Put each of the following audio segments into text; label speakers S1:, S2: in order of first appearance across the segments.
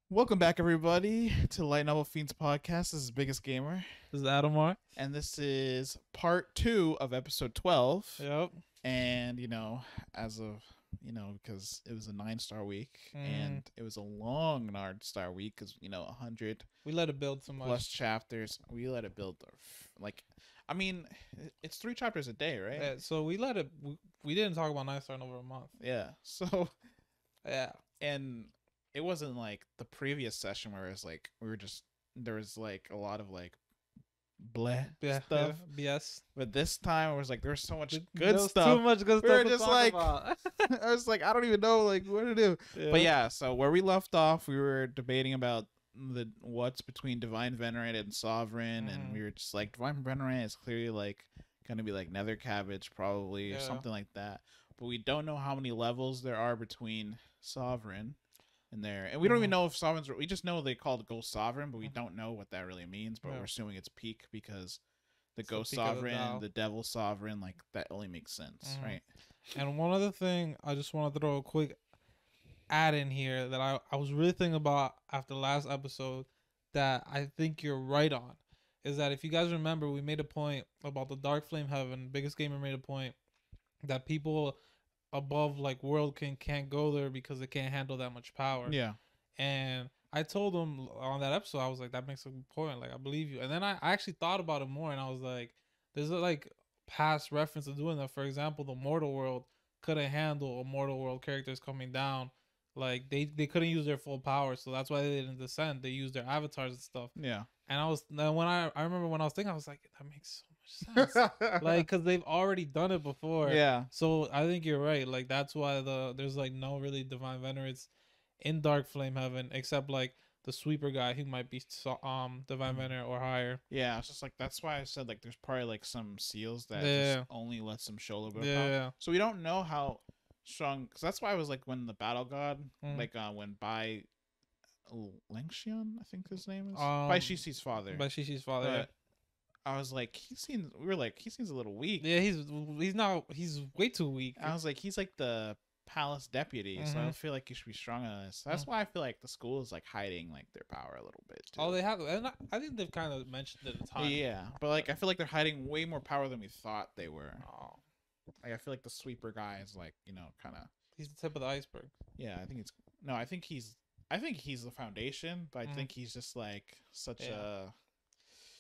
S1: Welcome back, everybody, to Light Novel Fiends podcast. This is Biggest Gamer,
S2: This is Adamar.
S1: and this is part 2 of episode 12.
S2: Yep.
S1: And as of because it was a 9-star week, and it was a long 9-star week because 100
S2: We let it build so much.
S1: plus chapters. We let it build. It's 3 chapters a day, right?
S2: Yeah, so we let it. We didn't talk about 9-star in over a month.
S1: Yeah. So
S2: Yeah.
S1: and it wasn't like the previous session where it's like there was like a lot of like bleh stuff.
S2: Yeah, BS.
S1: But this time it was like there's so much
S2: There
S1: good
S2: was
S1: stuff.
S2: Too much good
S1: We
S2: stuff
S1: were
S2: to
S1: just
S2: talk
S1: like-
S2: about.
S1: I was like, I don't even know like what to do.
S2: Yeah.
S1: But yeah, so where we left off, we were debating about what's between Divine Venerate and Sovereign, and we were just like Divine Venerate is clearly like gonna be like Nether Cabbage probably or
S2: Yeah.
S1: something like that. But we don't know how many levels there are between Sovereign in there, and we don't even know if Sovereign's. We just know they call it Ghost Sovereign, but we don't know what that really means. But
S2: Yeah.
S1: we're assuming it's peak because the
S2: It's the
S1: Ghost
S2: peak of the
S1: Sovereign,
S2: Tao.
S1: the Devil Sovereign, like that only makes sense, right?
S2: And one other thing, I just want to throw a quick add in here that I was really thinking about after the last episode that I think you're right on is that if you guys remember, we made a point about the Dark Flame Heaven. Biggest Gamer made a point that people above like World King can't go there because they can't handle that much power.
S1: Yeah,
S2: And I told him on that episode, I was like, that makes a good point. Like, I believe you. And then I actually thought about it more, and I was like, there's a like past reference of doing that. For example, the Mortal World couldn't handle a Mortal World characters coming down. Like, they couldn't use their full power, so that's why they didn't descend. They used their avatars and stuff.
S1: yeah.
S2: And I remember when I was thinking, I was like, that makes so much sense. Like, because they've already done it before.
S1: Yeah,
S2: So I think you're right. Like, that's why there's like no really Divine Venerates in Dark Flame Heaven, except like the sweeper guy who might be Divine Venerate or higher.
S1: yeah. It's just like that's why I said like there's probably like some seals that
S2: Yeah.
S1: just only let some show a little bit of
S2: Yeah,
S1: power.
S2: yeah.
S1: So we don't know how strong. Because that's why I was like when the Battle God,
S2: Mm.
S1: like when by Lengxian, I think his name is
S2: Um,
S1: by Shishi's father.
S2: But Shishi's father.
S1: But I was like, he seems a little weak.
S2: Yeah, he's way too weak.
S1: I was like, he's like the palace deputy, so I
S2: Mhm.
S1: feel like he should be strong on this. That's why I feel like the school is like hiding like their power a little bit too.
S2: Oh, they have, and I think they've kind of mentioned it a time.
S1: Yeah, but like I feel like they're hiding way more power than we thought they were.
S2: Oh,
S1: Like I feel like the sweeper guy is like kind of
S2: he's the tip of the iceberg.
S1: yeah. I think he's the foundation, but I think he's just like such a.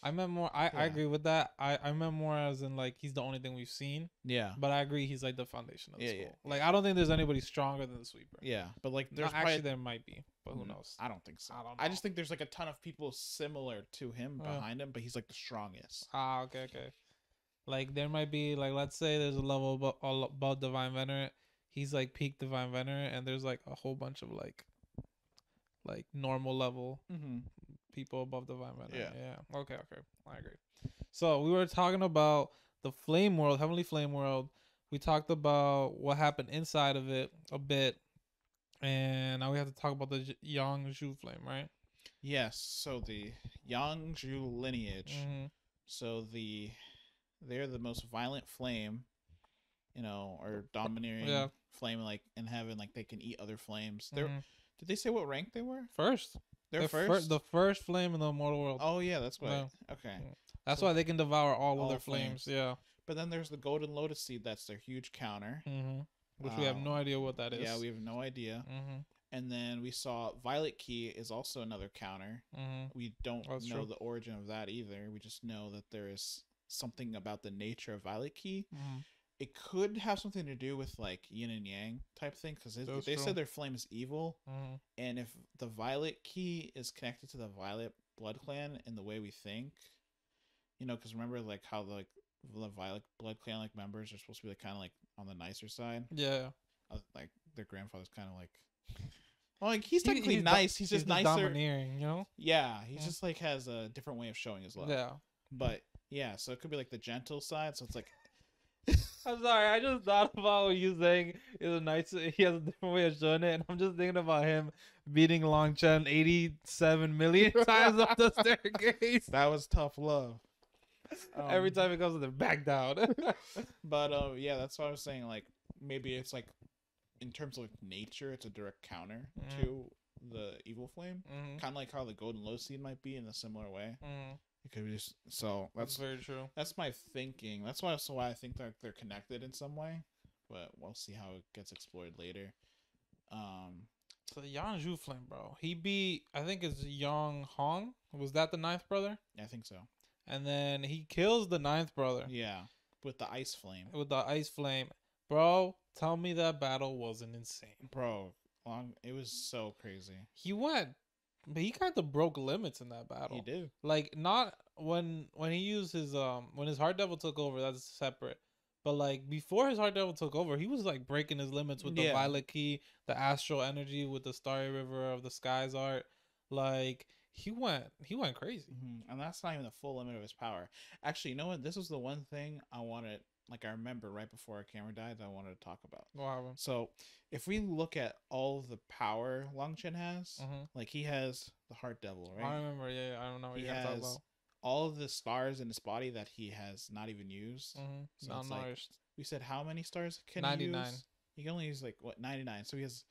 S2: I meant more. I
S1: Yeah.
S2: agree with that. I meant more as in like he's the only thing we've seen.
S1: Yeah,
S2: But I agree he's like the foundation of the
S1: Yeah,
S2: school.
S1: yeah.
S2: Like I don't think there's anybody stronger than the sweeper.
S1: yeah, but like
S2: No,
S1: there's
S2: actually
S1: probably,
S2: there might be, but who knows?
S1: I don't think so.
S2: I don't
S1: I just
S2: know.
S1: think there's like a ton of people similar to him behind him, but he's like the strongest.
S2: Ah, okay. Like there might be like let's say there's a level above Divine Venerate. He's like peak Divine Venerate, and there's like a whole bunch of like normal level
S1: Mm-hmm.
S2: people above Divine Venerate.
S1: Yeah.
S2: Yeah. Okay. I agree. So we were talking about the Flame World, Heavenly Flame World. We talked about what happened inside of it a bit, and now we have to talk about the Yangzhou Flame, right?
S1: Yes. So the Yangzhou lineage.
S2: Mhm.
S1: So they're the most violent flame, or domineering
S2: Yeah.
S1: flame like in heaven. Like they can eat other flames. They're
S2: Mhm.
S1: Did they say what rank they were?
S2: First.
S1: They're
S2: The
S1: first.
S2: the first flame in the mortal world.
S1: Oh yeah, that's what.
S2: Yeah.
S1: Okay.
S2: That's
S1: so
S2: why they can devour all
S1: all
S2: other
S1: flames.
S2: flames. Yeah.
S1: But then there's the golden lotus seed. That's their huge counter.
S2: Which we have no idea what that is.
S1: Yeah, we have no idea. And then we saw violet key is also another counter. We don't
S2: That's
S1: know
S2: true.
S1: the origin of that either. We just know that there is something about the nature of violet key. It could have something to do with like yin and yang type thing because
S2: That's
S1: they
S2: true.
S1: said their flame is evil, and if the violet key is connected to the violet blood clan in the way we think, because remember like how the violet blood clan like members are supposed to be like kind of like on the nicer side.
S2: Yeah.
S1: Like their grandfather's kind of like, well, like he's technically nice. He's just nicer.
S2: Domineering,
S1: Yeah, he
S2: Yeah.
S1: just like has a different way of showing his love.
S2: Yeah.
S1: But yeah, so it could be like the gentle side. So it's like.
S2: I'm sorry, I just thought about what you saying is a nice. He has a different way of showing it, and I'm just thinking about him beating Long Chen 87 million times up the staircase.
S1: That was tough love.
S2: Every time it goes, they're back down.
S1: But yeah, that's what I was saying. Like maybe it's like in terms of nature, it's a direct counter to the evil flame,
S2: Mm-hmm.
S1: kind of like how the golden low seed might be in a similar way.
S2: Mm-hmm.
S1: It could be just so
S2: That's very true.
S1: that's my thinking. That's why I think that they're connected in some way, but we'll see how it gets explored later.
S2: So the Yang Zhu flame, bro. He beat, I think it's Yang Hong. Was that the ninth brother?
S1: I think so.
S2: And then he kills the ninth brother.
S1: Yeah, with the ice flame.
S2: With the ice flame. Bro, tell me that battle wasn't insane.
S1: Bro, it was so crazy.
S2: He went, but he kind of broke limits in that battle.
S1: He did.
S2: Like, not when he used his when his Heart Devil took over, that's separate. But like before his Heart Devil took over, he was like breaking his limits with the Violet Key, the Astral Energy, with the Starry River of the Skies art. Like he went crazy.
S1: Mm-hmm. And that's not even the full limit of his power. Actually, you know what? This was the one thing I wanted. Like I remember right before our camera died, I wanted to talk about.
S2: Wow.
S1: So if we look at all the power Long Chen has, like he has the Heart Devil, right?
S2: I remember. Yeah, I don't know what you're talking about.
S1: All of the stars in his body that he has not even used. So it's like, we said how many stars can
S2: 99.
S1: he use? He can only use like what 99. So he has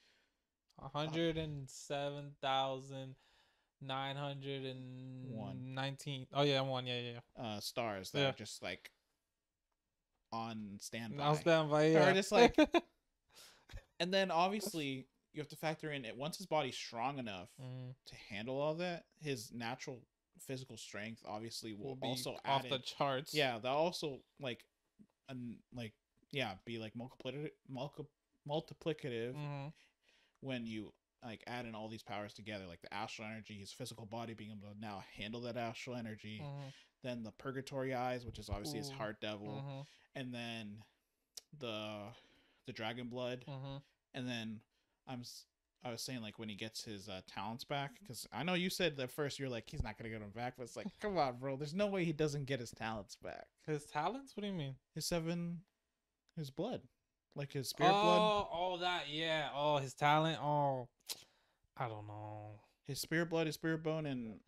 S2: 107,919. Oh yeah, one. Yeah.
S1: Stars that are just like on standby.
S2: On standby, yeah.
S1: Or just like, and then obviously you have to factor in it once his body's strong enough to handle all that. His natural physical strength obviously will be also
S2: off the charts.
S1: Yeah, that also be like multiplicative when you like add in all these powers together, like the astral energy, his physical body being able to now handle that astral energy, then the purgatory eyes, which is obviously his Heart Devil, and then the dragon blood, and then I was saying, like, when he gets his talents back, because I know you said that first you're like, he's not going to get them back, but it's like, come on, bro. There's no way he doesn't get his talents back.
S2: His talents? What do you mean?
S1: His blood. Like his spirit blood.
S2: Oh, that, yeah. Oh, his talent. Oh, I don't know.
S1: His spirit blood, his spirit bone, and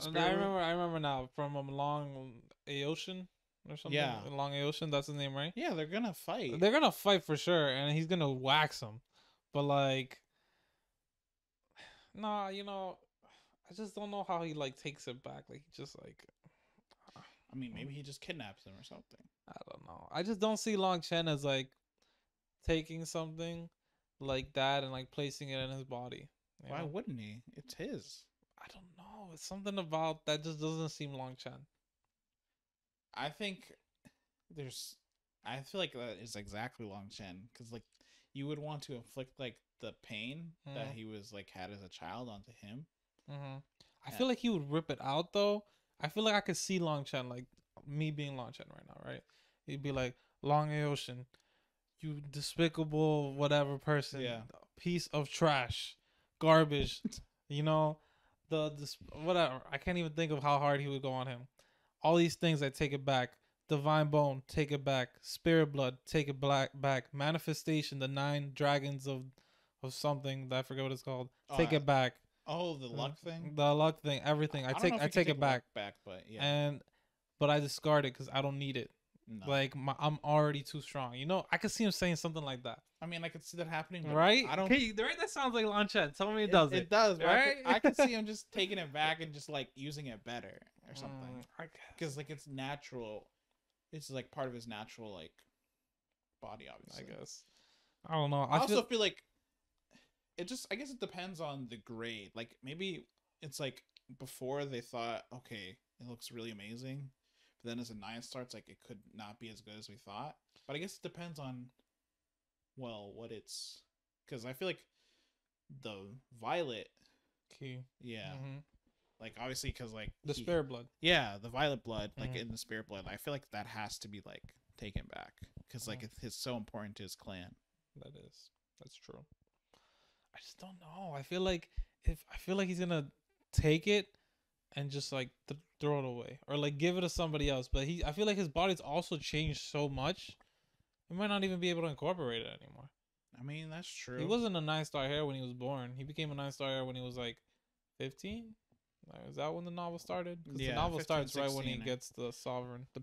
S1: spirit
S2: I remember now from Long Aocean or something.
S1: Yeah.
S2: Long Aocean, that's his name, right?
S1: Yeah, they're going to fight.
S2: They're going to fight for sure, and he's going to wax him. But, like, nah, I just don't know how he like takes it back. Like he just like,
S1: I mean, maybe he just kidnaps him or something.
S2: I don't know. I just don't see Long Chen as like taking something like that and like placing it in his body.
S1: Why wouldn't he? It's his.
S2: I don't know. It's something about that just doesn't seem Long Chen.
S1: I think I feel like that is exactly Long Chen, because like you would want to inflict like the pain that he was like had as a child onto him.
S2: I feel like he would rip it out though. I feel like I could see Long Chen, like me being Long Chen right now, right? He'd be like, Long Ocean, you despicable whatever person, piece of trash, garbage, whatever. I can't even think of how hard he would go on him. All these things, I take it back. Divine Bone, take it back. Spirit Blood, take it back. Manifestation, the 9 dragons of something that I forget what it's called. Take it back.
S1: Oh, the luck thing.
S2: The luck thing, everything. I take it back.
S1: But yeah.
S2: But I discard it because I don't need it. No. Like I'm already too strong. I could see him saying something like that.
S1: I mean, I could see that happening.
S2: Right? I don't. Right? That sounds like Long Chen. Tell me it does.
S1: It does. Right? I could see him just taking it back and just like using it better or something. Because like it's natural. It's like part of his natural like body, obviously.
S2: I guess. I don't know.
S1: I also feel like I guess it depends on the grade. Like maybe it's like before they thought, okay, it looks really amazing, but then as a 9 starts, like it could not be as good as we thought. But I guess it depends on what it's, because I feel like the violet
S2: key,
S1: like obviously because like
S2: the spirit blood,
S1: the violet blood, like in the spirit blood, I feel like that has to be like taken back because like it's so important to his clan.
S2: That's true. I just don't know. I feel like he's gonna take it and just like throw it away or like give it to somebody else. But I feel like his body's also changed so much, he might not even be able to incorporate it anymore.
S1: I mean, that's true.
S2: He wasn't a 9-star hair when he was born. He became a 9-star hair when he was like 15. Like, is that when the novel started? Because the novel 15, starts 16, right when he gets the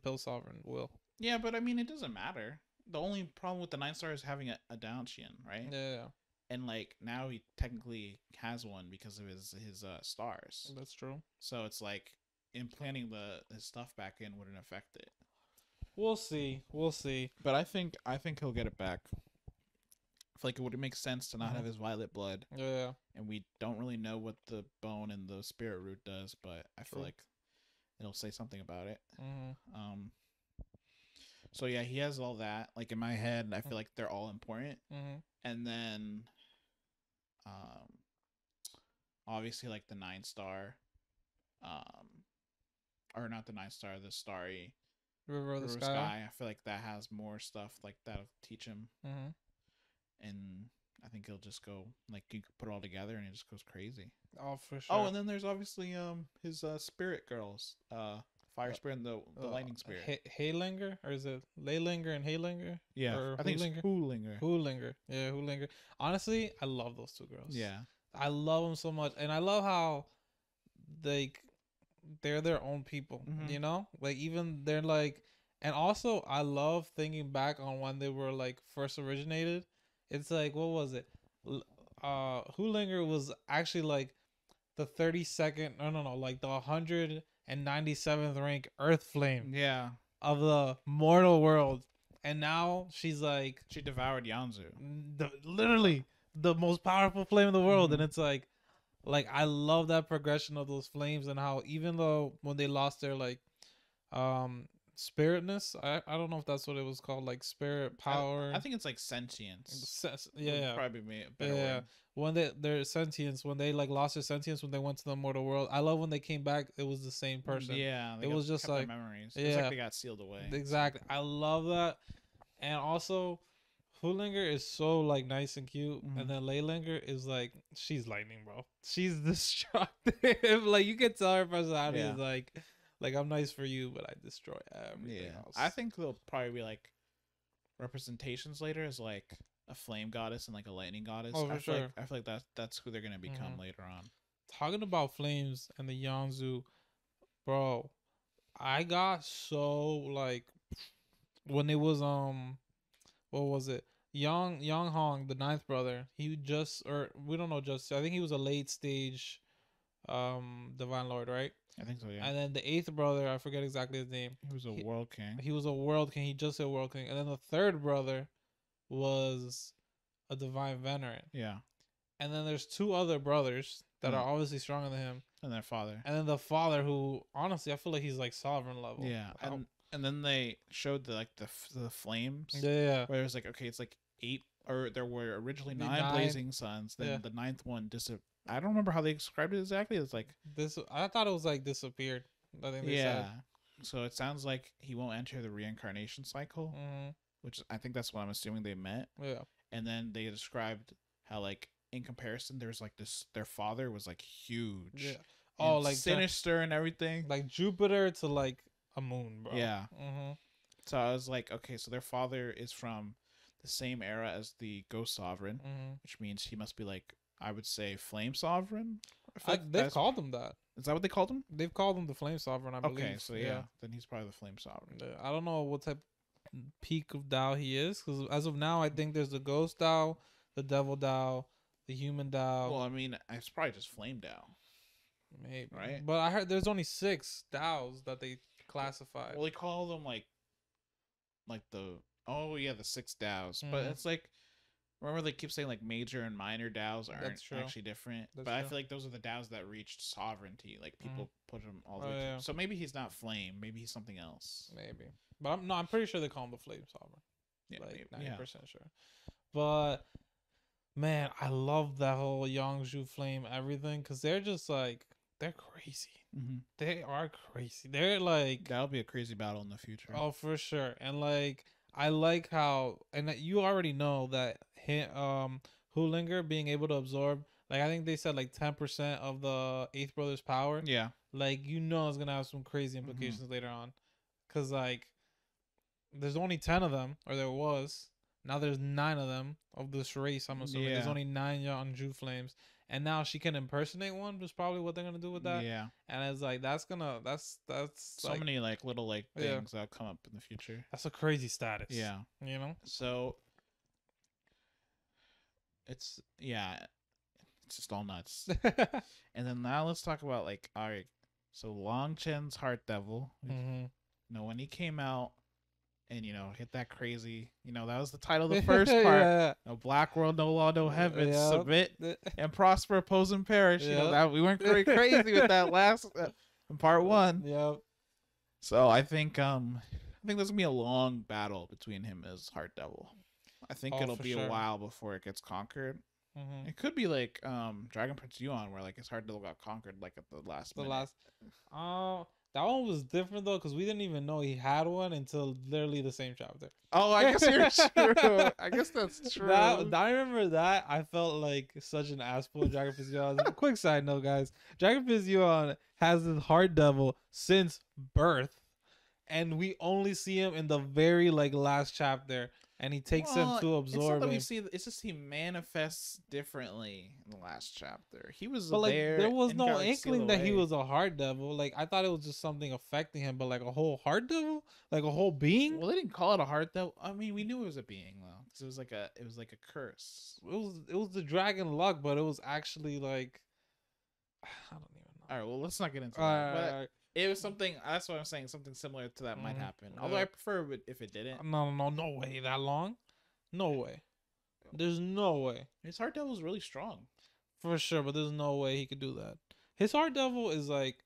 S2: pill sovereign will.
S1: Yeah, but I mean, it doesn't matter. The only problem with the 9-star is having a Dancian, right?
S2: Yeah.
S1: and like now he technically has one because of his stars.
S2: That's true.
S1: So it's like implanting his stuff back in wouldn't affect it.
S2: We'll see. We'll see.
S1: But I think he'll get it back. I feel like it would make sense to not have his violet blood.
S2: Yeah.
S1: And we don't really know what the bone and the spirit root does, but I feel like it'll say something about it. So yeah, he has all that. Like in my head, I feel like they're all important. And then, obviously like the 9-star, or not the 9-star, the starry
S2: River of the
S1: Sky. I feel like that has more stuff like that'll teach him. And I think he'll just go like you could put it all together and it just goes crazy.
S2: Oh, for sure.
S1: Oh, and then there's obviously his spirit girls, fire spirit and the lightning spirit.
S2: Haylinger, or is it Leylinger and Haylinger?
S1: Yeah,
S2: or
S1: I think it's Hoolinger.
S2: Hoolinger. Yeah, Hoolinger. Honestly, I love those two girls.
S1: Yeah,
S2: I love them so much, and I love how they're their own people. You know, like even they're like, and also I love thinking back on when they were like first originated. It's like, what was it? Hoolinger was actually like the 32nd, no, like the 197th rank Earth Flame.
S1: Yeah.
S2: Of the mortal world. And now she's like,
S1: she devoured Yanzu.
S2: Literally the most powerful flame in the world. And it's like I love that progression of those flames, and how even though when they lost their like spiritness, I don't know if that's what it was called, like spirit power.
S1: I think it's like sentience.
S2: Yeah,
S1: probably be a better word.
S2: When their sentience, when they like lost their sentience when they went to the mortal world. I love when they came back, it was the same person.
S1: Yeah,
S2: it was just like
S1: memories. It's like they got sealed away.
S2: Exactly. I love that. And also Hoolinger is so like nice and cute, and then Leylinger is like, she's lightning, bro. She's destructive. Like you can tell her personality is like I'm nice for you, but I destroy everything else.
S1: I think there'll probably be like representations later as like a flame goddess and like a lightning goddess.
S2: Oh, for sure.
S1: I feel like that's who they're gonna become later on.
S2: Talking about flames and the Yanzu, bro, I got so like when it was what was it? Yang Hong, the 9th brother. He just, or we don't know, just I think he was a late stage Divine Lord, right?
S1: I think so, yeah.
S2: And then the 8th brother, I forget exactly his name.
S1: He was a world king.
S2: He was a world king. He just said world king. And then the 3rd brother was a divine venerate.
S1: Yeah.
S2: And then there's 2 other brothers that are obviously stronger than him.
S1: And their father.
S2: And then the father, who honestly I feel like he's like sovereign level.
S1: Yeah. And then they showed the flames.
S2: Yeah.
S1: Where it was like, okay, it's like 8, or there were originally 9 blazing suns. Then the 9th one I don't remember how they described it exactly. It's like
S2: this. I thought it was like disappeared. I think they said.
S1: So it sounds like he won't enter the reincarnation cycle, which I think that's what I'm assuming they meant.
S2: Yeah.
S1: And then they described how like in comparison, there's like this. Their father was like huge.
S2: Yeah. Oh, like
S1: sinister and everything.
S2: Like Jupiter to like a moon, bro.
S1: Yeah. So I was like, okay, so their father is from the same era as the Ghost Sovereign, which means he must be like, I would say, Flame Sovereign.
S2: They've called him that.
S1: Is that what they called him?
S2: They've called him the Flame Sovereign, I believe.
S1: Okay, so yeah, then he's probably the Flame Sovereign.
S2: Yeah, I don't know what type of peak of Dao he is, because as of now, I think there's the Ghost Dao, the Devil Dao, the Human Dao.
S1: Well, I mean, it's probably just Flame Dao.
S2: Maybe.
S1: Right?
S2: But I heard there's only 6 Daos that they classified.
S1: Well, they call them like the 6 Daos. But it's like, remember they keep saying like major and minor DAOs aren't actually different. I feel like those are the DAOs that reached sovereignty. Like people put them all the way. Yeah. So maybe he's not Flame. Maybe he's something else.
S2: Maybe. But I'm pretty sure they call him the Flame Sovereign.
S1: Yeah,
S2: like 90% sure. But man, I love that whole Yangzhou Flame everything, because they're just like, they're crazy. They are crazy. They're like,
S1: that'll be a crazy battle in the future.
S2: Oh, for sure. And like, I like how, and you already know that Hoolinger being able to absorb, like I think they said like 10% of the 8th brother's power.
S1: Yeah.
S2: Like, you know, it's gonna have some crazy implications later on, because like there's only 10 of them, or there was. Now there's 9 of them of this race. I'm assuming there's only 9 Yangzhou Flames. And now she can impersonate one, is probably what they're gonna do with that.
S1: Yeah.
S2: And it's like that's
S1: so like, many like little like things that'll come up in the future.
S2: That's a crazy status.
S1: Yeah.
S2: You know?
S1: So it's just all nuts. And then now let's talk about like, all right, so Long Chen's Heart Devil.
S2: Mm-hmm.
S1: You know, when he came out and hit that crazy, that was the title of the first part.
S2: Yeah.
S1: No Black World, no law, no heaven.
S2: Yeah.
S1: Submit and prosper, oppose and perish.
S2: Yeah.
S1: That we went crazy with that last in part 1.
S2: Yep.
S1: So I think there's gonna be a long battle between him and his Heart Devil. I think it'll be a while before it gets conquered.
S2: Mm-hmm.
S1: It could be like Dragon Prince Yuan, where like his Heart Devil got conquered like at the last minute.
S2: That one was different though, because we didn't even know he had one until literally the same chapter.
S1: Oh, I guess you're true. I guess that's true.
S2: I remember that. I felt like such an asshole. Dragon Prince Yuan. Quick side note, guys. Dragon Prince Yuan has his Heart Devil since birth, and we only see him in the very like last chapter. And he takes him to absorb him.
S1: It's just he manifests differently in the last chapter. He was
S2: but like there was no
S1: got,
S2: inkling that he was a Heart Devil. Like I thought it was just something affecting him, but like a whole Heart Devil, like a whole being.
S1: Well, they didn't call it a Heart Devil. I mean, we knew it was a being though, because it was like a curse.
S2: It was the dragon luck, but it was actually like I don't even know.
S1: All right, well, let's not get into that. But it was something. That's what I'm saying. Something similar to that might happen. Although I prefer it if it didn't.
S2: No way that long. No way. There's no way.
S1: His Heart Devil is really strong.
S2: For sure, but there's no way he could do that. His Heart Devil is like,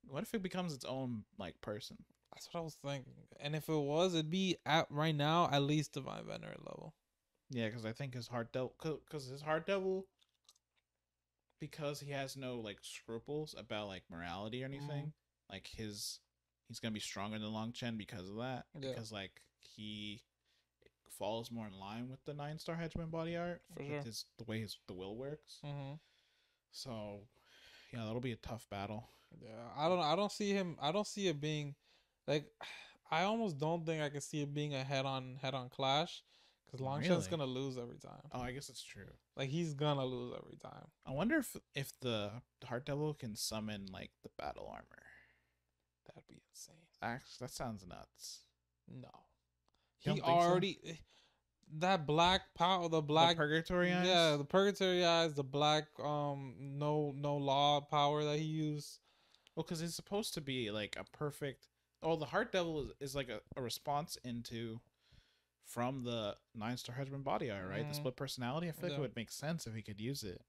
S1: what if it becomes its own like person?
S2: That's what I was thinking. And if it was, it'd be at right now at least Divine Venerate level.
S1: Yeah, because I think his Heart Devil, because he has no like scruples about like morality or anything. Like he's gonna be stronger than Long Chen because of that. Yeah. Because like he falls more in line with the 9-star Hegemon Body Art.
S2: For sure.
S1: The way the will works. Mm-hmm. So yeah, that'll be a tough battle.
S2: Yeah, I don't see him. I don't see it being like. I almost don't think I can see it being a head on clash. Because Long Chen's gonna lose every time.
S1: Oh, I guess it's true.
S2: Like he's gonna lose every time.
S1: I wonder if the Heart Devil can summon like the battle armor.
S2: That'd be insane.
S1: Actually, that sounds nuts.
S2: No, he already that black power, the
S1: Purgatory eyes.
S2: Yeah, the Purgatory eyes, the black no law power that he used.
S1: Well, because it's supposed to be like a perfect. Oh, the Heart Devil is like a response from the 9-star Hegemon Body Art, right? The split personality. I feel like it would make sense if he could use it.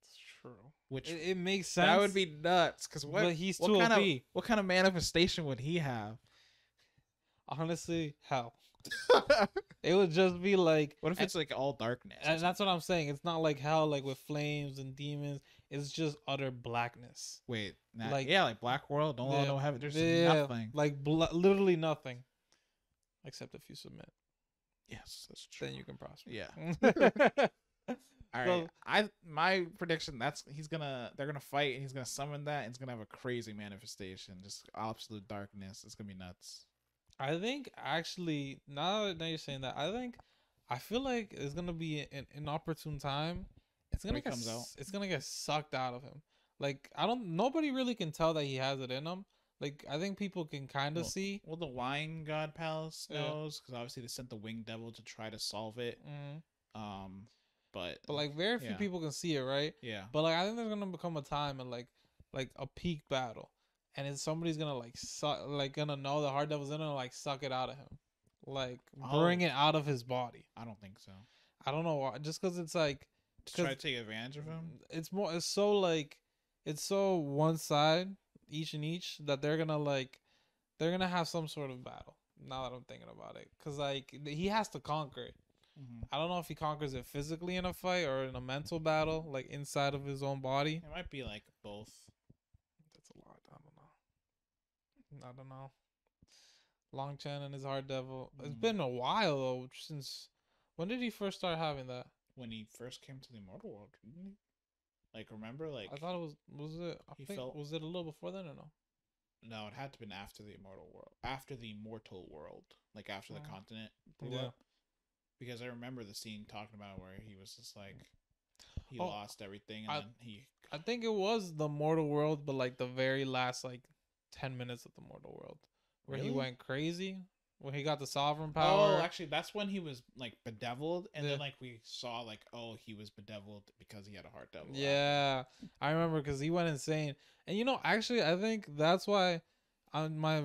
S2: It's true.
S1: Which
S2: it makes sense.
S1: That would be nuts. Because
S2: but he's too OP.
S1: What kind of manifestation would he have?
S2: Honestly, hell. It would just be like.
S1: What if it's like all darkness?
S2: And that's what I'm saying. It's not like hell, like with flames and demons. It's just utter blackness.
S1: Wait, like Black World, no heaven. There's nothing.
S2: Like literally nothing, except if you submit.
S1: Yes, that's true.
S2: Then you can prosper.
S1: Yeah. All right. My prediction they're gonna fight and he's gonna summon that and it's gonna have a crazy manifestation, just absolute darkness. It's gonna be nuts.
S2: I think actually now you're saying that, I feel like it's gonna be an inopportune time. It's gonna get sucked out of him. Like nobody really can tell that he has it in him. Like I think people can kind of see.
S1: Well, the Wine God Palace knows because obviously they sent the Winged Devil to try to solve it. Mm-hmm. But
S2: like very few people can see it, right?
S1: Yeah.
S2: But like I think there's gonna become a time and like a peak battle, and somebody's gonna gonna know the Heart Devil's in it and like suck it out of him, like bring it out of his body.
S1: I don't think so.
S2: I don't know why. Just because it's like
S1: to try to take advantage of him.
S2: It's so one side. Each that they're gonna have some sort of battle. Now that I'm thinking about it, because like he has to conquer it. Mm-hmm. I don't know if he conquers it physically in a fight or in a mental battle, like inside of his own body.
S1: It might be like both.
S2: That's a lot. I don't know. Long Chen and his Heart Devil. Mm-hmm. It's been a while though. Since when did he first start having that?
S1: When he first came to the Immortal World, didn't he? Like, remember, like...
S2: I thought it was it a little before then or no?
S1: No, it had to have been after the Immortal World. After the Immortal World. Like, after the continent blew up. Because I remember the scene talking about where he was just like... He lost everything and then he...
S2: I think it was the Mortal World, but like the very last, like, 10 minutes of the Mortal World. Where he went crazy. when he got the sovereign
S1: Oh,
S2: power.
S1: actually, that's when he was like bedeviled, and
S2: Yeah.
S1: then like we saw like, oh, he was bedeviled because he had a heart devil.
S2: Yeah, I remember because he went insane, and actually, I think that's why, my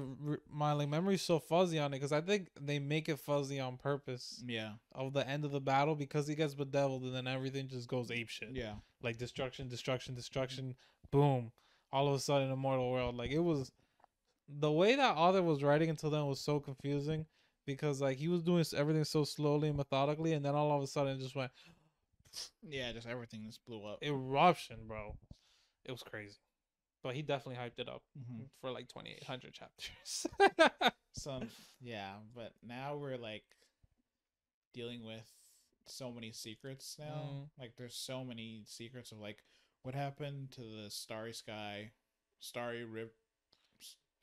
S2: like memory's so fuzzy on it because I think they make it fuzzy on purpose.
S1: Yeah.
S2: Of the end of the battle because he gets bedeviled and then everything just goes ape shit.
S1: Yeah.
S2: Like destruction, destruction, destruction, boom. All of a sudden, immortal world. Like it was the way that author was writing until then was so confusing because like he was doing everything so slowly and methodically, and then all of a sudden it just went.
S1: Yeah, just everything just blew up.
S2: Eruption, bro. It was crazy. But he definitely hyped it up for like 2,800 chapters.
S1: So yeah, but now we're like dealing with so many secrets now. Like there's so many secrets of like what happened to the starry sky, starry river,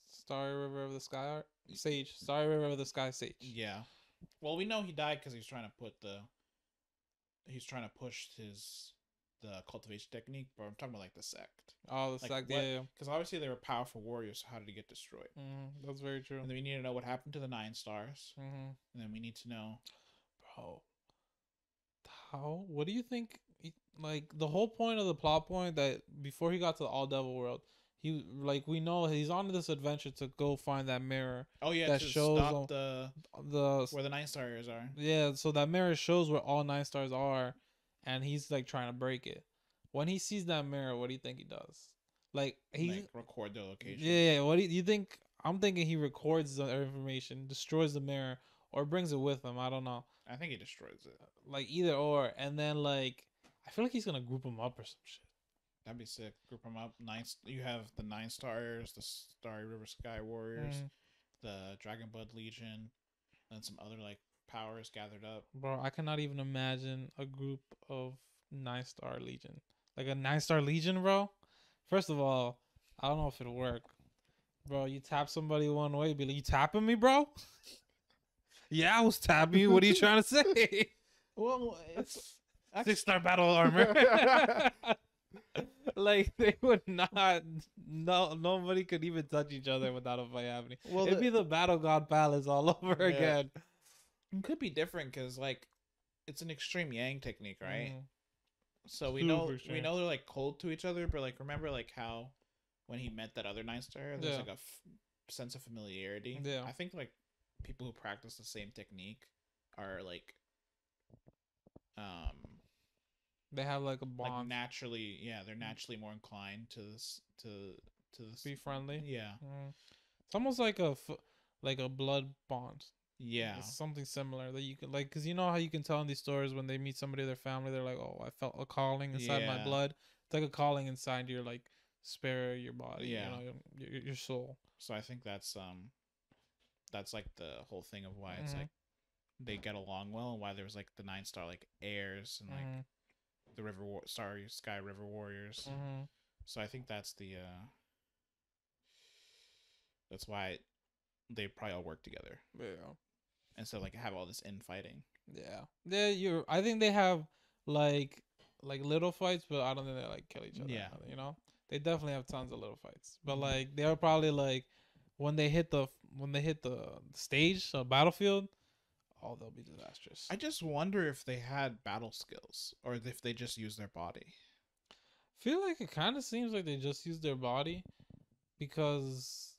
S2: Starry River of the Sky Art? Sage. Starry River of the Sky Sage.
S1: Yeah. Well, we know he died because he's trying to push the cultivation technique, but I'm talking about like the sect.
S2: Oh, the sect, yeah.
S1: Because obviously they were powerful warriors. So how did he get destroyed?
S2: That's very true.
S1: And then we need to know what happened to the 9 stars. And then we need to know,
S2: bro, how? What do you think? Like the whole point of the plot point that before he got to the Alldevil world, he we know he's on this adventure to go find that mirror.
S1: Oh yeah,
S2: that
S1: to
S2: shows
S1: stop the where the 9 stars are.
S2: Yeah, so that mirror shows where all 9 stars are, and he's like trying to break it. When he sees that mirror, what do you think he does? Like he
S1: record the location.
S2: Yeah. What do you think? I'm thinking he records the information, destroys the mirror, or brings it with him. I don't know.
S1: I think he destroys it.
S2: Like either or, and then like I feel like he's gonna group them up or some shit.
S1: That'd be sick. Group them up. You have the 9 stars, the Starry River Sky Warriors, the Dragon Blood Legion, and some other like powers gathered up.
S2: Bro, I cannot even imagine a group of 9-star Legion. Like a 9-star Legion, bro. First of all, I don't know if it'll work. Bro, you tap somebody one way, be like, you tapping me, bro? Yeah, I was tapping you. What are you trying to say?
S1: Well, it's
S2: 6-star battle armor. Like they would not. No, nobody could even touch each other without a fight happening. Well, it'd be the Battle God Palace all over again.
S1: It could be different because like it's an extreme yang technique, right? So we know they're like cold to each other, but like remember like how when he met that other 9-star, there's like a sense of familiarity.
S2: Yeah,
S1: I think like people who practice the same technique are like
S2: they have like a bond.
S1: Like naturally, yeah, they're naturally more inclined to this
S2: be friendly.
S1: Yeah,
S2: it's almost like a blood bond.
S1: Yeah,
S2: it's something similar that you can like, because you know how you can tell in these stories when they meet somebody, their family, they're like, oh, I felt a calling inside my blood. It's like a calling inside your like spirit, your body, you know, your soul.
S1: So I think that's like the whole thing of why it's like they get along well and why there's like the 9-star like heirs and like the Sky River Warriors. So I think that's that's why they probably all work together.
S2: Yeah.
S1: And so like have all this infighting.
S2: Yeah. I think they have like little fights, but I don't think they like kill each other.
S1: Yeah.
S2: You know? They definitely have tons of little fights. But like they're probably like when they hit the stage, battlefield, oh, they'll be disastrous.
S1: I just wonder if they had battle skills or if they just use their body.
S2: Feel like it kind of seems like they just use their body because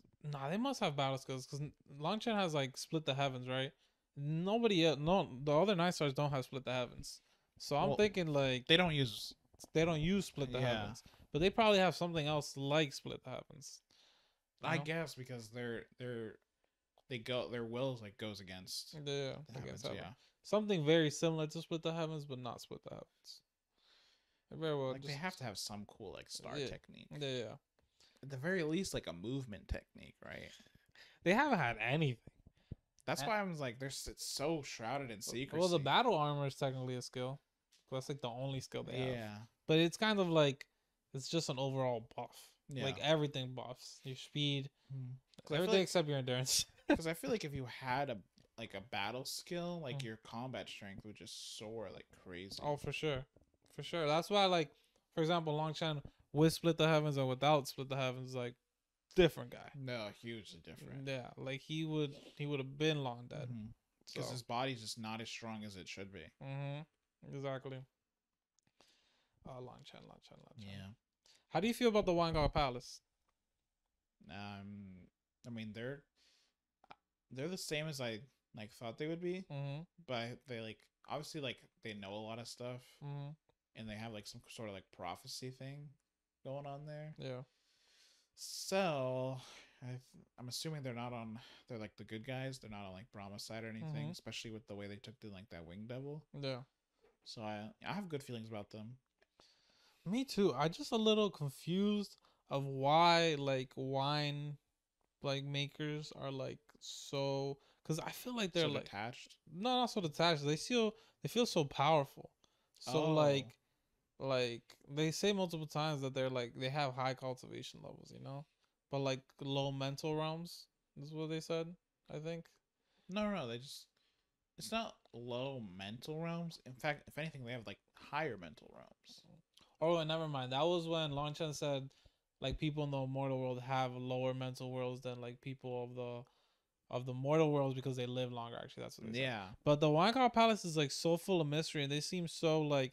S2: they must have battle skills because Longchen's has like split the heavens, right? The other 9-stars don't have split the heavens. So I'm thinking like
S1: they don't use
S2: split the heavens, but they probably have something else like split the heavens.
S1: I guess because their wills like goes against
S2: against heaven. Something very similar to split the heavens, but not split the heavens. Very well.
S1: Like they have to have some cool like star technique.
S2: Yeah.
S1: At the very least, like a movement technique, right?
S2: They haven't had anything.
S1: That's why I was like, it's so shrouded in secrecy.
S2: Well, the battle armor is technically a skill. That's like the only skill they have.
S1: Yeah.
S2: But it's kind of like it's just an overall buff.
S1: Yeah.
S2: Like everything buffs your speed, everything except your endurance.
S1: Because I feel like if you had a battle skill, like your combat strength would just soar like crazy.
S2: Oh, for sure. That's why, like, for example, Longchen with split the heavens and without split the heavens, like, different guy.
S1: No, hugely different.
S2: Yeah, like he would have been long dead.
S1: Because
S2: So.
S1: his body's just not as strong as it should be.
S2: Exactly. Long Chen.
S1: Yeah.
S2: How do you feel about the Vanguard Palace?
S1: I mean they're the same as I like thought they would be, but they like obviously like they know a lot of stuff, and they have like some sort of like prophecy thing going on there.
S2: Yeah.
S1: So I'm assuming they're like the good guys. They're not on like Brahma's side or anything, especially with the way they took to like that Wing Devil.
S2: Yeah.
S1: So I have good feelings about them.
S2: Me too. I just a little confused of why like wine like makers are like so, because I feel like they're
S1: so
S2: like
S1: detached.
S2: no, not so detached. They feel so powerful. So like they say multiple times that they're like they have high cultivation levels, you know, but like low mental realms is what they said. I think.
S1: No, they just it's not low mental realms. In fact, if anything, they have like higher mental realms.
S2: Oh, never mind. That was when Longchen's said, like people in the mortal world have lower mental worlds than like people of the mortal worlds because they live longer. Actually, that's what they said. But the Wangar Palace is like so full of mystery, and they seem so like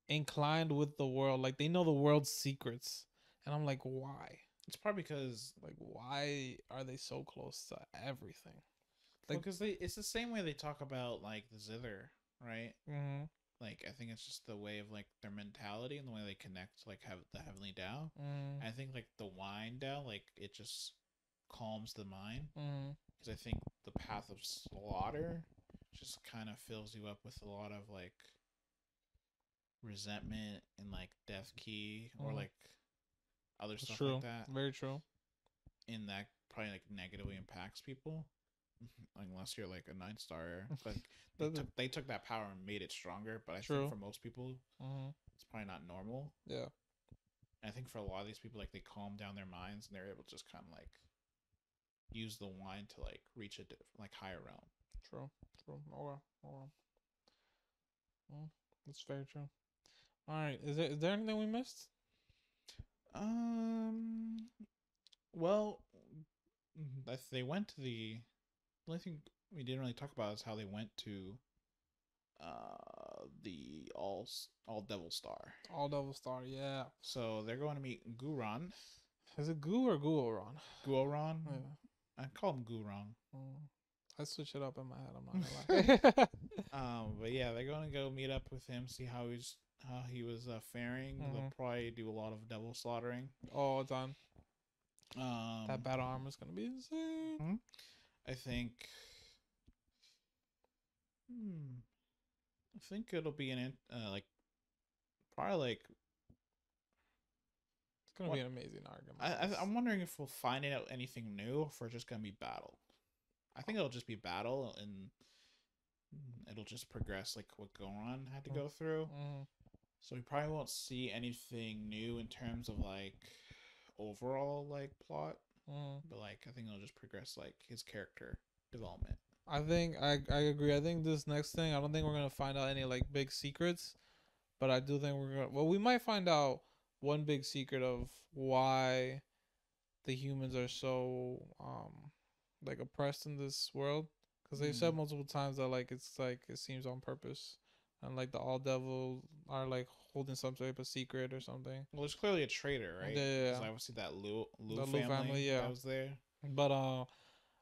S2: inclined with the world. Like they know the world's secrets, and I'm like, why?
S1: It's probably because
S2: like why are they so close to everything?
S1: Like because it's the same way they talk about like the Zither, right?
S2: Mm-hmm.
S1: Like I think it's just the way of like their mentality and the way they connect like have the Heavenly Tao. I think like the Wine Tao, like it just calms the mind because I think the path of slaughter just kind of fills you up with a lot of like resentment and like death key or like other stuff like that.
S2: Very true.
S1: And that probably like negatively impacts people. Unless you're like a 9-star, but they took that power and made it stronger. But I think for most people, it's probably not normal.
S2: Yeah.
S1: And I think for a lot of these people, like they calm down their minds and they're able to just kind of like use the wine to like reach a like higher realm.
S2: True. Oh well. That's very true. All right. Is there anything we missed?
S1: Well, they went to the only thing we didn't really talk about is how they went to the Alldevil Star.
S2: Alldevil Star, yeah.
S1: So they're going to meet Guran.
S2: Is it Gu or Guoran?
S1: Guoran?
S2: Yeah.
S1: I call him Guran.
S2: I switch it up in my head, I'm not gonna lie.
S1: But yeah, they're gonna go meet up with him, see how he was faring. They'll probably do a lot of devil slaughtering.
S2: All the time. That battle armor is gonna be insane.
S1: I think it'll be like probably like
S2: it's gonna be an amazing argument.
S1: I'm wondering if we'll find out anything new, or if we're just gonna be battle. I think it'll just be battle, and it'll just progress like what Goron had to go through. So we probably won't see anything new in terms of like overall like plot, but like I think it'll just progress like his character development.
S2: I think I agree. I think this next thing, I don't think we're gonna find out any like big secrets, but I do think we might find out one big secret of why the humans are so like oppressed in this world, because they've said multiple times that like it seems on purpose, and like the Alldevil are like holding some type of secret or something.
S1: Well, there's clearly a traitor, right?
S2: Yeah.
S1: Because I would see that Lu
S2: family, yeah,
S1: that was there.
S2: But